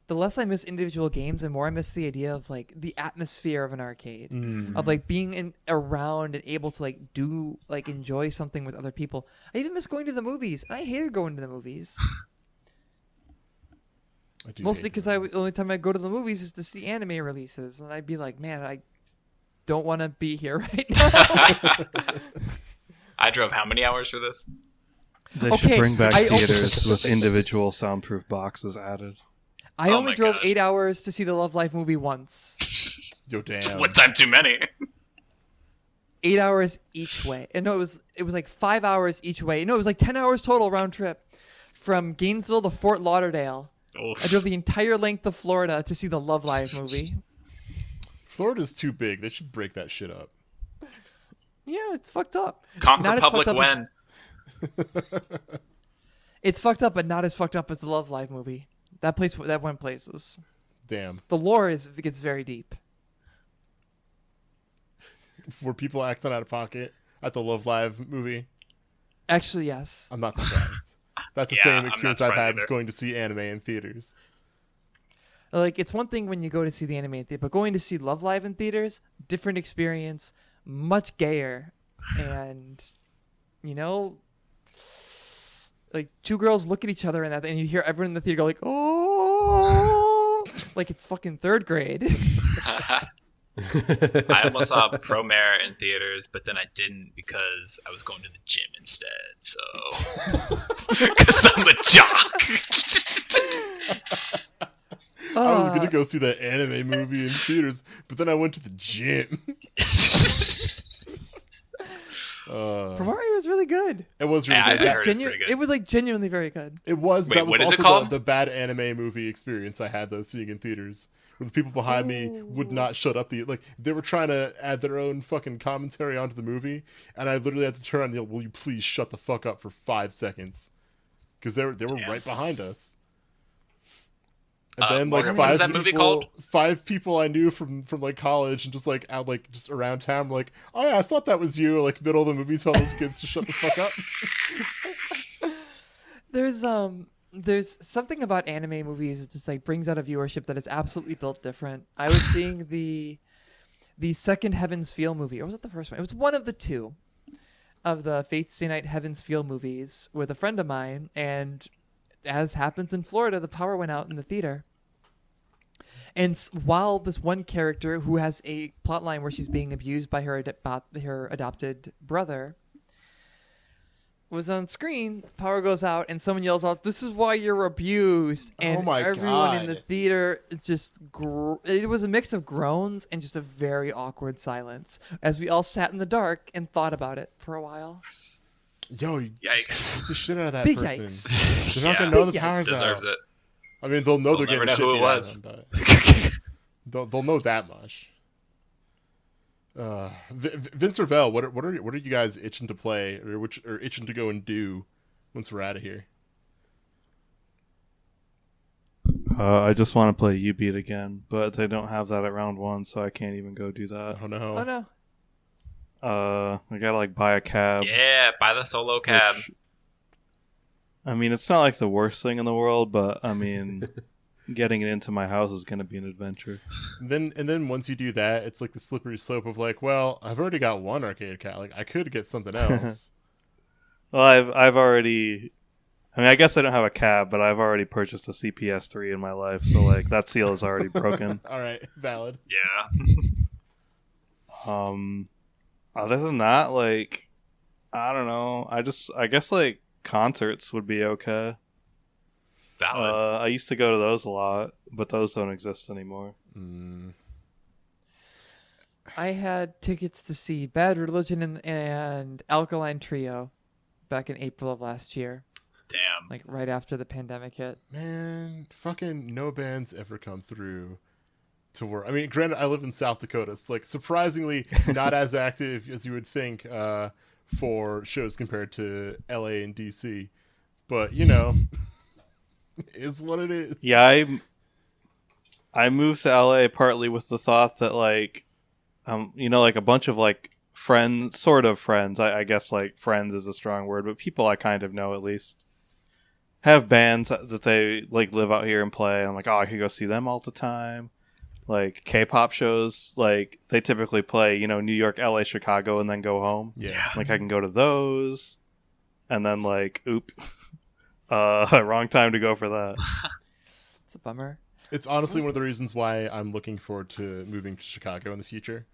the less I miss individual games and more I miss the idea of like the atmosphere of an arcade, of like being around and able to like do like enjoy something with other people. I even miss going to the movies. I hated going to the movies. I do Mostly hate because those. the only time I go to the movies is to see anime releases, and I'd be like, man, I don't want to be here right now. I drove how many hours for this? They should bring back theaters with individual soundproof boxes added. I only drove God. 8 hours to see the Love Life movie once. Yo, damn. One time too many. 8 hours each way. And no, it was like 5 hours each way. No, it was like 10 hours total round trip from Gainesville to Fort Lauderdale. Oof. I drove the entire length of Florida to see the Love Live movie. Florida's too big. They should break that shit up. Yeah, it's fucked up. Conquer Not as Public fucked up when. It's fucked up, but not as fucked up as the Love Live movie. That went places. Damn. The lore gets very deep. Were people acting out of pocket at the Love Live movie? Actually, yes. I'm not surprised. That's the Yeah, same I'm not experience I've surprised had either. with going to see anime in theaters. Like, it's one thing when you go to see the anime in theater, but going to see Love Live in theaters, different experience, much gayer, and, you know, like, two girls look at each other and you hear everyone in the theater go like, oh, like it's fucking third grade. I almost saw Promare in theaters, but then I didn't because I was going to the gym instead. So, because I'm a jock. I was gonna go see that anime movie in theaters, but then I went to the gym. Promare was really good. It was really Yeah, good. I heard it's pretty good. It was like genuinely very good. It was. Wait, that was what is it also called? the bad anime movie experience I had though seeing in theaters, where the people behind me would not shut up. They were trying to add their own fucking commentary onto the movie, and I literally had to turn and yell, "Will you please shut the fuck up for 5 seconds?" Because they were right behind us. And then Morgan, what is that movie called? 5 people I knew from like college and just like out like just around town were like, "Oh yeah, I thought that was you." Like middle of the movie, tell those kids to shut the fuck up. There's something about anime movies that just like brings out a viewership that is absolutely built different. I was seeing the second Heaven's Feel movie, or was it the first one? It was one of the two of the Fate Stay Night Heaven's Feel movies with a friend of mine, and as happens in Florida, the power went out in the theater. And while this one character who has a plotline where she's being abused by her adopted brother was on screen, power goes out, and someone yells out, "This is why you're abused!" And Oh my everyone in the God. theater just it was a mix of groans and just a very awkward silence as we all sat in the dark and thought about it for a while. Yo, you Yikes. beat the shit out of that Big person. yikes. They're not Yeah. gonna know the Big power's Deserves out. it. I mean, they'll know They'll they're never getting know the who shit it beat out of was. them, but they'll know that much. Vince or Vel, what are you guys itching to play or itching to go and do once we're out of here? I just want to play You Beat again, but they don't have that at round 1, so I can't even go do that. Oh no! Oh no. I gotta like buy a cab. Yeah, buy the solo cab. which- I mean, it's not like the worst thing in the world, but I mean, getting it into my house is gonna be an adventure. And then once you do that, it's like the slippery slope of like, well, I've already got one arcade cat. Like I could get something else. Well, I've already. I mean, I guess I don't have a cab, but I've already purchased a CPS3 in my life, so like that seal is already broken. All right, valid. Yeah. Other than that, like, I don't know. I guess like concerts would be okay. Valid. I used to go to those a lot, but those don't exist anymore. I had tickets to see Bad Religion and Alkaline Trio back in April of last year, Damn. like right after the pandemic hit. Man, fucking no bands ever come through to work. I mean, granted, I live in South Dakota. It's like surprisingly not as active as you would think for shows compared to LA and DC. But you know, is what it is. Yeah, I moved to LA partly with the thought that like, like a bunch of like friends, sort of friends. I guess like friends is a strong word, but people I kind of know at least have bands that they like live out here and play. I'm like, oh, I could go see them all the time. Like K-pop shows, like they typically play, New York, LA, Chicago, and then go home. Yeah. Like I can go to those, and then like, wrong time to go for that. It's a bummer. It's honestly one of the reasons why I'm looking forward to moving to Chicago in the future.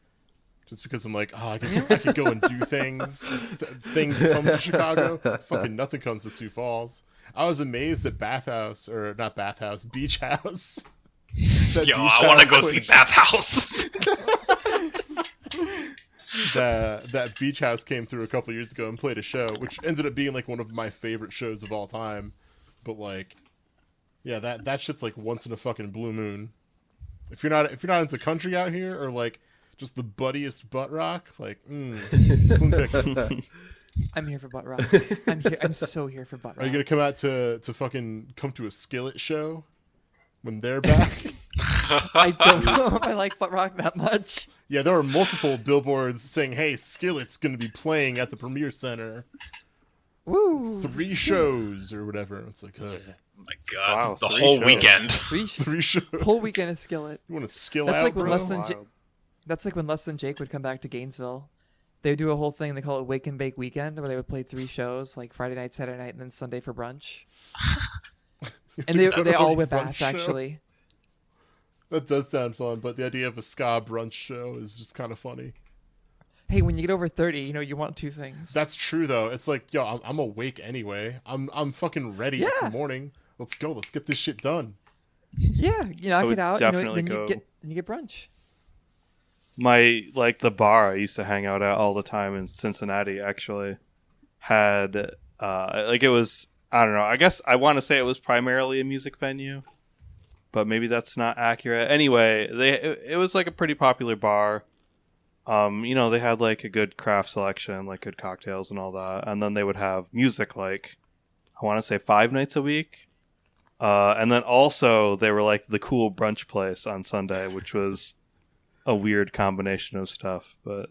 just because I'm like, oh, I could go and do things. Things come to Chicago. Fucking nothing comes to Sioux Falls. I was amazed that Beach House. I want to go see Bathhouse. that Beach House came through a couple years ago and played a show, which ended up being like one of my favorite shows of all time. But like, yeah, that shit's like once in a fucking blue moon. If you're not into country out here, or like just the buddiest butt rock, like, slim pickings. I'm here for butt rock. I'm so here for butt rock. Are you gonna come out to fucking come to a Skillet show when they're back? I don't know if I like butt rock that much. Yeah, there are multiple billboards saying, "Hey, Skillet's gonna be playing at the Premier Center. Woo! 3 shows or whatever." It's like, Oh my god, Wow, the 3 whole shows. weekend. 3 shows. Whole weekend of Skillet. You want to skill That's out, like when bro? That's like when Less Than Jake would come back to Gainesville. They would do a whole thing. They call it Wake and Bake Weekend, where they would play 3 shows, like Friday night, Saturday night, and then Sunday for brunch. And they all whip brunch ass, show? actually. That does sound fun, but the idea of a ska brunch show is just kind of funny. Hey, when you get over 30, you want 2 things. That's true, though. It's like, yo, I'm awake anyway. I'm fucking ready. It's the morning. Let's go. Let's get this shit done. Yeah, you knock would it out. definitely then go. you get brunch. The bar I used to hang out at all the time in Cincinnati actually had it was, I don't know, I guess I want to say it was primarily a music venue, but maybe that's not accurate. Anyway, it was like a pretty popular bar. They had like a good craft selection, like good cocktails and all that, and then they would have music like I want to say 5 nights a week. And then also they were like the cool brunch place on Sunday, which was a weird combination of stuff, but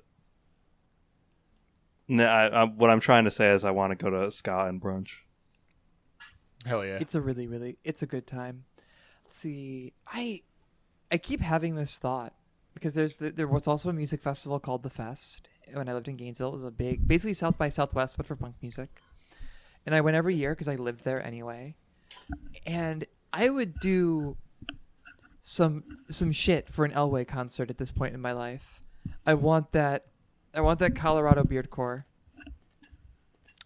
what I'm trying to say is I want to go to ska and brunch. Hell yeah. It's a it's a good time. Let's see, I keep having this thought because there was also a music festival called The Fest when I lived in Gainesville. It was a big, basically South by Southwest, but for punk music. And I went every year because I lived there anyway. And I would do some shit for an Elway concert at this point in my life. I want that Colorado beardcore.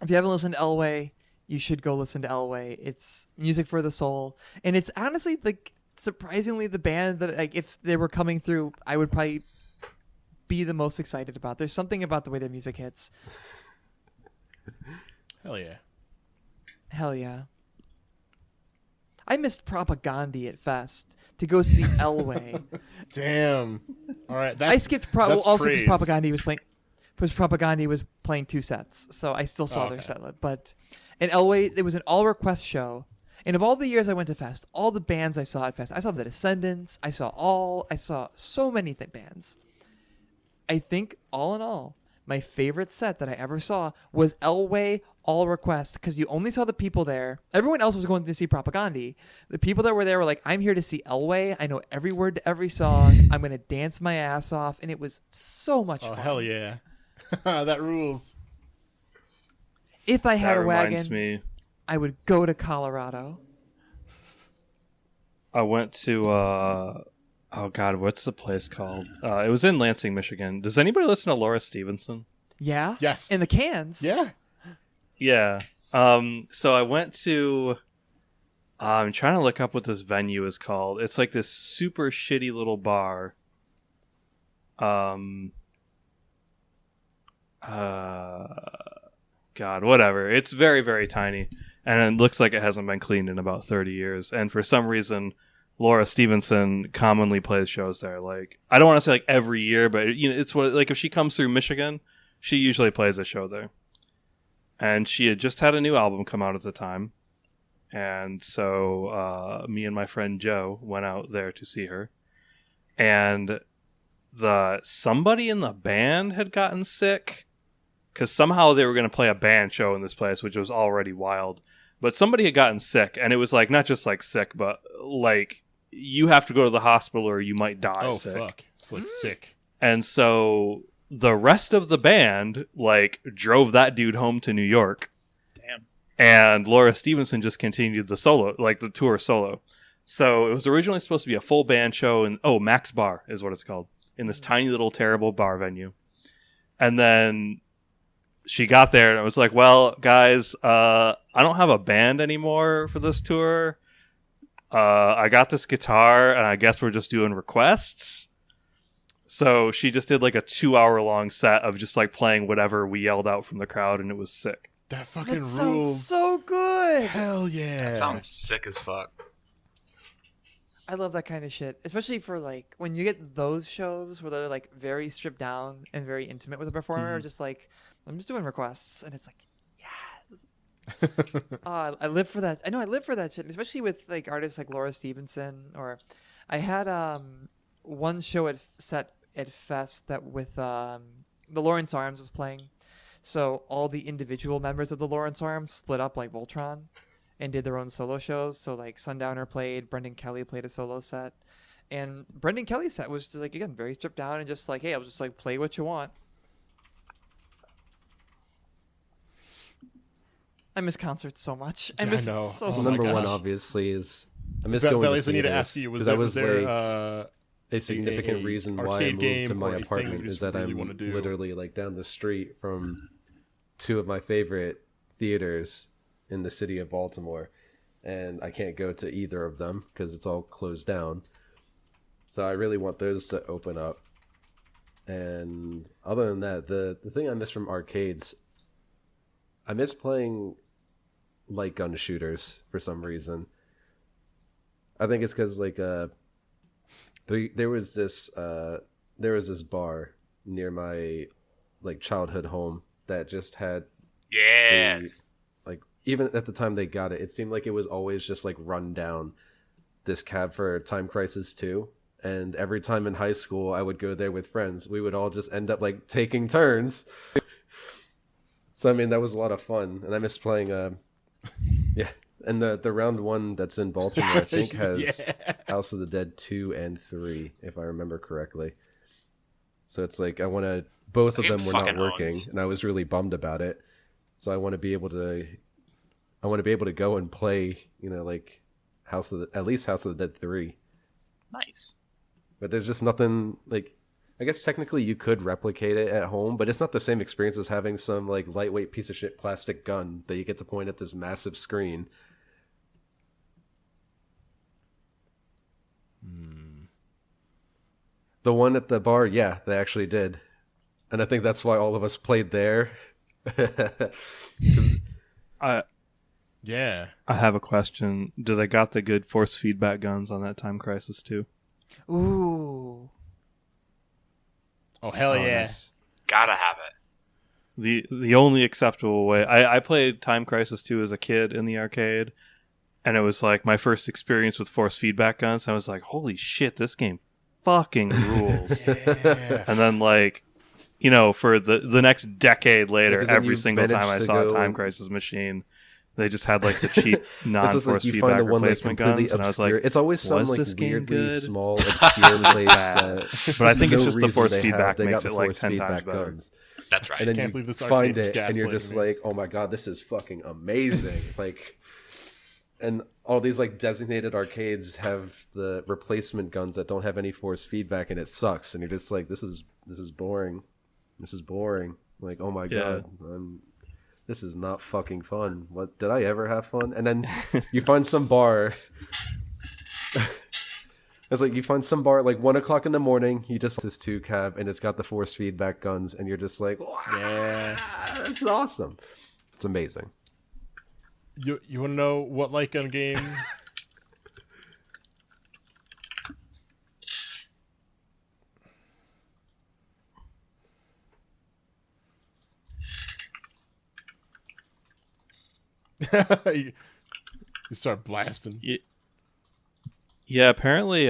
If you haven't listened to Elway, you should go listen to Elway. It's music for the soul, and it's honestly like surprisingly the band that, like, if they were coming through, I would probably be the most excited about. There's something about the way their music hits. Hell yeah. Hell yeah. I missed Propaganda at Fest to go see Elway. Damn. All right. I skipped that's also because praise. Propaganda was playing 2 sets, so I still saw their okay. set. But in Elway, it was an all request show. And of all the years I went to Fest, all the bands I saw at Fest, I saw The Descendants, I saw so many bands. I think all in all, my favorite set that I ever saw was Elway all request, because you only saw the people there. Everyone else was going to see Propaganda. The people that were there were like, I'm here to see Elway. I know every word to every song. I'm going to dance my ass off. And it was so much fun. Oh, hell yeah. That rules. If I had That a wagon, reminds me, I would go to Colorado. I went to oh god, what's the place called? It was in Lansing, Michigan. Does anybody listen to Laura Stevenson? Yeah? Yes. In the cans. Yeah. Yeah. So I went to I'm trying to look up what this venue is called. It's like this super shitty little bar. God, whatever. It's very, very tiny. And it looks like it hasn't been cleaned in about 30 years. And for some reason, Laura Stevenson commonly plays shows there. Like, I don't want to say like every year, but it's what, like, if she comes through Michigan, she usually plays a show there. And she had just had a new album come out at the time. And so me and my friend Joe went out there to see her. And somebody in the band had gotten sick. Because somehow they were going to play a band show in this place, which was already wild. But somebody had gotten sick. And it was like, not just like sick, but like, you have to go to the hospital or you might die sick. Oh, fuck. It's like sick. And so the rest of the band, like, drove that dude home to New York. Damn. And Laura Stevenson just continued the tour solo. So it was originally supposed to be a full band show in, Max Bar is what it's called, in this tiny little terrible bar venue. And then she got there and it was like, well, guys, I don't have a band anymore for this tour. I got this guitar and I guess we're just doing requests. So she just did like a 2-hour long set of just like playing whatever we yelled out from the crowd, and it was sick. That fucking That rules. sounds so good. Hell yeah. That sounds sick as fuck. I love that kind of shit, especially for like when you get those shows where they're like very stripped down and very intimate with a performer. Just like, I'm just doing requests, and it's like, yes. I live for that. I know I live for that shit, especially with like artists like Laura Stevenson. Or I had one show at Fest that with the Lawrence Arms was playing, so all the individual members of the Lawrence Arms split up like Voltron and did their own solo shows. So like Sundowner played, Brendan Kelly played a solo set, and Brendan Kelly's set was just like, again, very stripped down and just like, hey, I'll just like play what you want. I miss concerts so much. I miss know. it so Oh so my Number one, gosh. obviously, is I miss going Velius, to I need to theaters, ask you, 'cause was that there a significant reason why I arcade moved game to or my a thing apartment you is just that really I'm wanna do? literally like down the street from two of my favorite theaters in the city of Baltimore, and I can't go to either of them because it's all closed down. So I really want those to open up. And other than that, the thing I miss from arcades, I miss playing light gun shooters for some reason. I think it's because like there was this bar near my like childhood home that just had Yes. like, even at the time they got it, it seemed like it was always just like run down, this cab for Time Crisis 2. And every time in high school I would go there with friends, we would all just end up like taking turns. So I mean, that was a lot of fun, and I miss playing yeah. And the round one that's in Baltimore, I think, has House of the Dead 2 and 3, if I remember correctly. So it's like both of Game them were not fucking working, owns. and I was really bummed about it. So I want to be able to go and play, like at least House of the Dead 3. Nice. But there's just nothing like, I guess technically you could replicate it at home, but it's not the same experience as having some like lightweight piece of shit plastic gun that you get to point at this massive screen. The one at the bar, yeah, they actually did. And I think that's why all of us played there. Yeah. I have a question. Do they got the good force feedback guns on that Time Crisis too? Ooh. Oh, hell yeah. Nice. Gotta have it. The only acceptable way I played Time Crisis 2 as a kid in the arcade, and it was like my first experience with force feedback guns. I was like, holy shit, this game fucking rules. Yeah. And then like, for the next decade later, Because then every you single time I managed to saw a go- Time Crisis machine, they just had like the cheap non-force you feedback find the one like replacement completely guns, and I was obscure. like, it's always some was like this game weirdly good? small obscure place that But I think no it's just the reason force they have. feedback They got makes the it like force 10 times feedback better. guns. That's right. And then Can't you believe this find arcade's it and you're gaslighting just me. like, oh my god, this is fucking amazing. Like, and all these like designated arcades have the replacement guns that don't have any force feedback, and it sucks, and you're just like, this is boring. This is boring. Like, oh my god, this is not fucking fun. What, did I ever have fun? And then you find some bar. It's like you find some bar at like 1:00 in the morning. You just this 2 cab, and it's got the force feedback guns, and you're just like, wow, Yeah. this is awesome. It's amazing. You want to know what light gun game? you start blasting. Yeah, apparently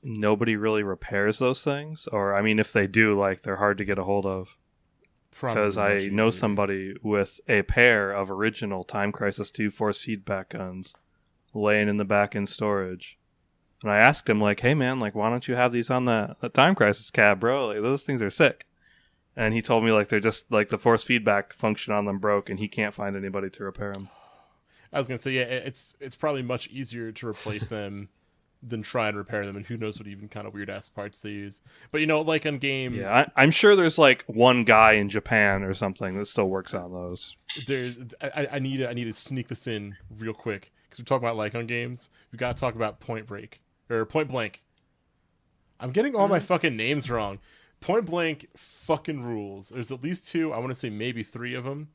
nobody really repairs those things, or I mean, if they do, like they're hard to get a hold of. Because Probably I much know easier. somebody with a pair of original Time Crisis 2 force feedback guns laying in the back in storage. And I asked him, like, hey man, like, why don't you have these on the Time Crisis cab, bro? Like, those things are sick. And he told me, like, they're just, like, the force feedback function on them broke, and he can't find anybody to repair them. I was gonna say, yeah, it's probably much easier to replace them than try and repair them, and who knows what even kind of weird ass parts they use. But you know, like on game, Yeah, I'm sure there's like one guy in Japan or something that still works on those. I need to sneak this in real quick because we're talking about like on games. We got to talk about Point Blank. I'm getting all my fucking names wrong. Point Blank fucking rules. There's at least 2. I want to say maybe 3 of them.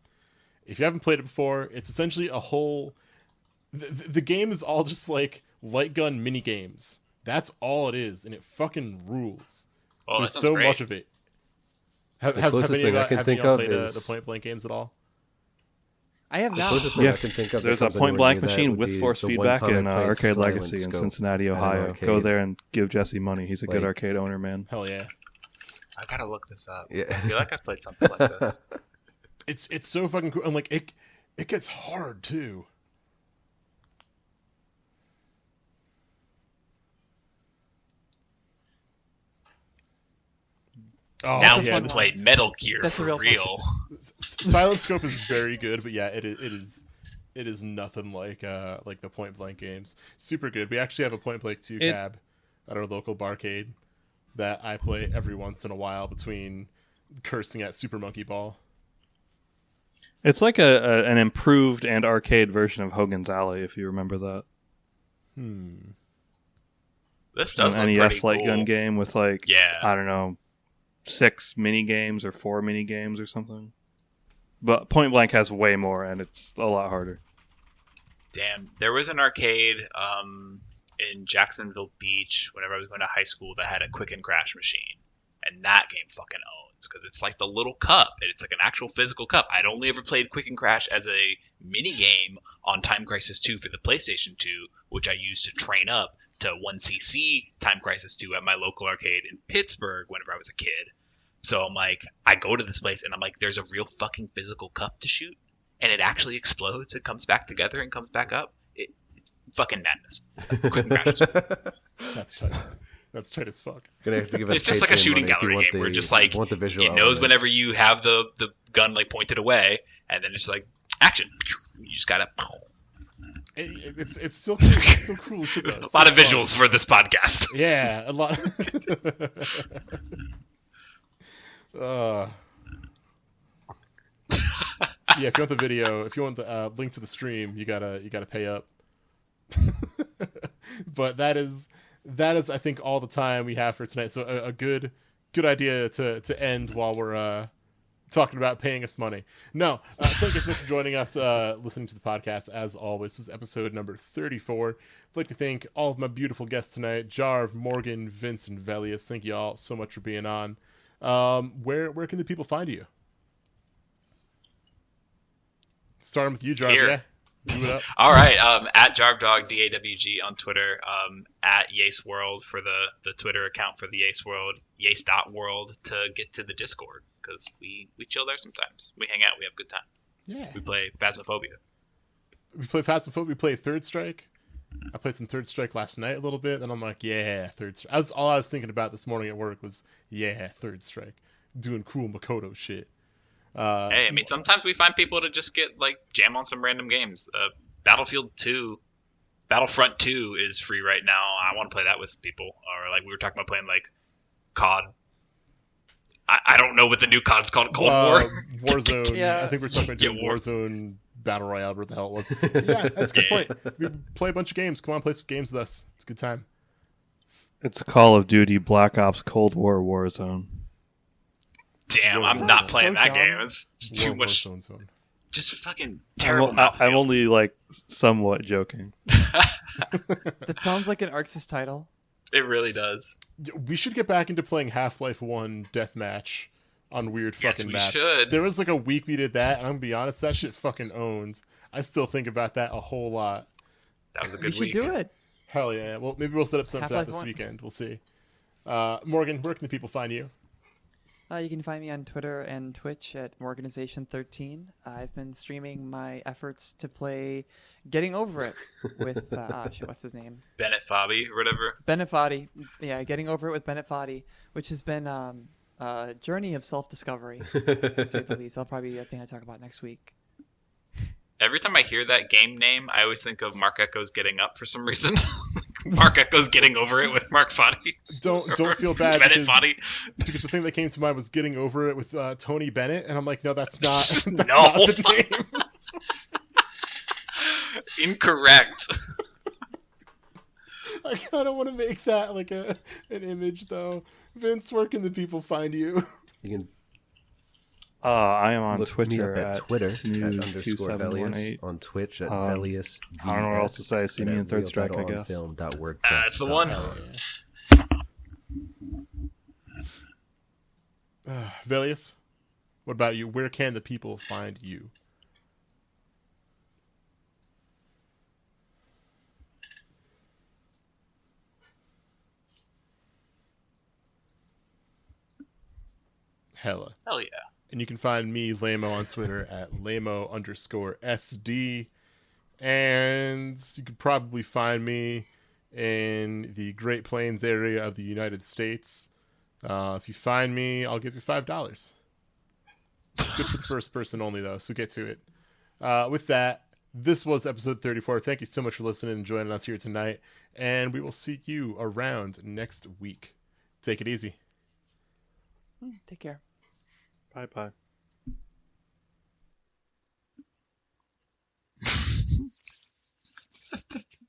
If you haven't played it before, it's essentially a whole. The game is all just like light gun mini games. That's all it is, and it fucking rules. Oh, There's that sounds so great. much of it. Have closest any thing I of can y'all think played of is the Point Blank games at all? I have The not. closest thing Yeah. I can think of. There's that a comes point anywhere blank near that machine would with be force the feedback one time in I played Arcade Silent Legacy in Scope Cincinnati, at an Ohio. arcade. Go there and give Jesse money. He's a good Like- arcade owner, man. Hell yeah. I gotta look this up. Yeah. I feel like I've played something like this. It's so fucking cool, and like it gets hard too. Oh, Now yeah, we this played Metal Gear That's for a real real. Silent Scope is very good, but yeah, it is nothing like the Point Blank games. Super good. We actually have a Point Blank 2 cab at our local barcade that I play every once in a while between cursing at Super Monkey Ball. It's like an improved and arcade version of Hogan's Alley, if you remember that. This It's does an look NES pretty light cool. gun game with like, Yeah. I don't know, 6 mini games or 4 mini games or something. But Point Blank has way more, and it's a lot harder. Damn, there was an arcade in Jacksonville Beach whenever I was going to high school that had a Quick and Crash machine, and that game fucking owns because it's like the little cup, and it's like an actual physical cup. I'd only ever played Quick and Crash as a mini game on Time Crisis 2 for the PlayStation 2, which I used to train up to 1cc Time Crisis 2 at my local arcade in Pittsburgh whenever I was a kid. So I'm like, I go to this place and I'm like, there's a real fucking physical cup to shoot, and it actually explodes. It comes back together and comes back up. Fucking madness. Quick and Crash. That's tight. That's tight as fuck. Gonna have to give us It's just like a Patreon shooting money if you gallery want game. We're the- just like, want the visual it knows element. whenever you have the gun like pointed away, and then it's like action. You just gotta. It's still cool. It's still cool shit, though. A lot of visuals for this podcast. Yeah, a lot. Yeah, if you want the video, if you want the link to the stream, you gotta pay up. But that is I think all the time we have for tonight. So a good idea to end while we're talking about paying us money. No, thank you so much for joining us, listening to the podcast. As always, this is episode number 34. I'd like to thank all of my beautiful guests tonight: Jarv, Morgan, Vince, and Velius. Thank you all so much for being on. Where can the people find you? Starting with you, Jarv. Here. Yeah, do it up. All right, at JarvDog DAWG on Twitter, at YASeWorld for the Twitter account for the Yase World, Yase.world to get to the Discord because we chill there sometimes. We hang out, we have a good time. Yeah, We play Phasmophobia. we play Phasmophobia. We play Third Strike. I played some Third Strike last night a little bit, and I'm like, yeah, Third Strike. All I was thinking about this morning at work was, yeah, Third Strike, doing cool Makoto shit. Hey, I mean, sometimes we find people to just get like jam on some random games. Battlefront 2 is free right now. I want to play that with some people. Or like we were talking about playing like COD. I don't know what the new COD's called. Cold War. Warzone. Yeah. I think we're talking about doing Warzone Battle Royale, what the hell it was. Yeah, that's a good point. We play a bunch of games. Come on, play some games with us. It's a good time. It's Call of Duty Black Ops Cold War Warzone. Damn, I'm That's not so playing that dumb. game. It's just too much. Warzone zone. Just fucking terrible. I'm mouthfeel. only like somewhat joking. That sounds like an Arxis title. It really does. We should get back into playing Half-Life 1 Deathmatch on weird Yes, fucking we maps. should. There was like a week we did that, and I'm gonna be honest, that shit fucking owned. I still think about that a whole lot. That was a We good should week. do it. Hell yeah. Well, maybe we'll set up something for that Half-Life this 1. weekend. We'll see. Morgan, where can the people find you? You can find me on Twitter and Twitch at Morganization13. I've been streaming my efforts to play Getting Over It with, what's his name? Bennett Fobby or whatever. Bennett Foddy. Yeah, Getting Over It with Bennett Foddy, which has been a journey of self-discovery, to say the least. That'll probably be a thing I talk about next week. Every time I hear that game name, I always think of Mark Echo's Getting Up for some reason. Mark echoes Getting Over It with Mark Foddy. Don't feel bad Bennett because, Foddy. because the thing that came to mind was Getting Over It with Tony Bennett, and I'm like, no, that's not. That's No. not the name. Incorrect. I kind of want to make that like an image, though. Vince, where can the people find you? You can I am on look Twitter me up at Twitter at snooze2718. _Velius, on Twitch at Velius. I don't know what else to say. See me in Third Strike, I guess. That's the one. Velius, what about you? Where can the people find you? Hella. Hell yeah. And you can find me, Lame-o, on Twitter at Lame-o_SD. And you could probably find me in the Great Plains area of the United States. If you find me, I'll give you $5. Good for the first person only, though, so get to it. With that, this was episode 34. Thank you so much for listening and joining us here tonight. And we will see you around next week. Take it easy. Take care. Bye-bye.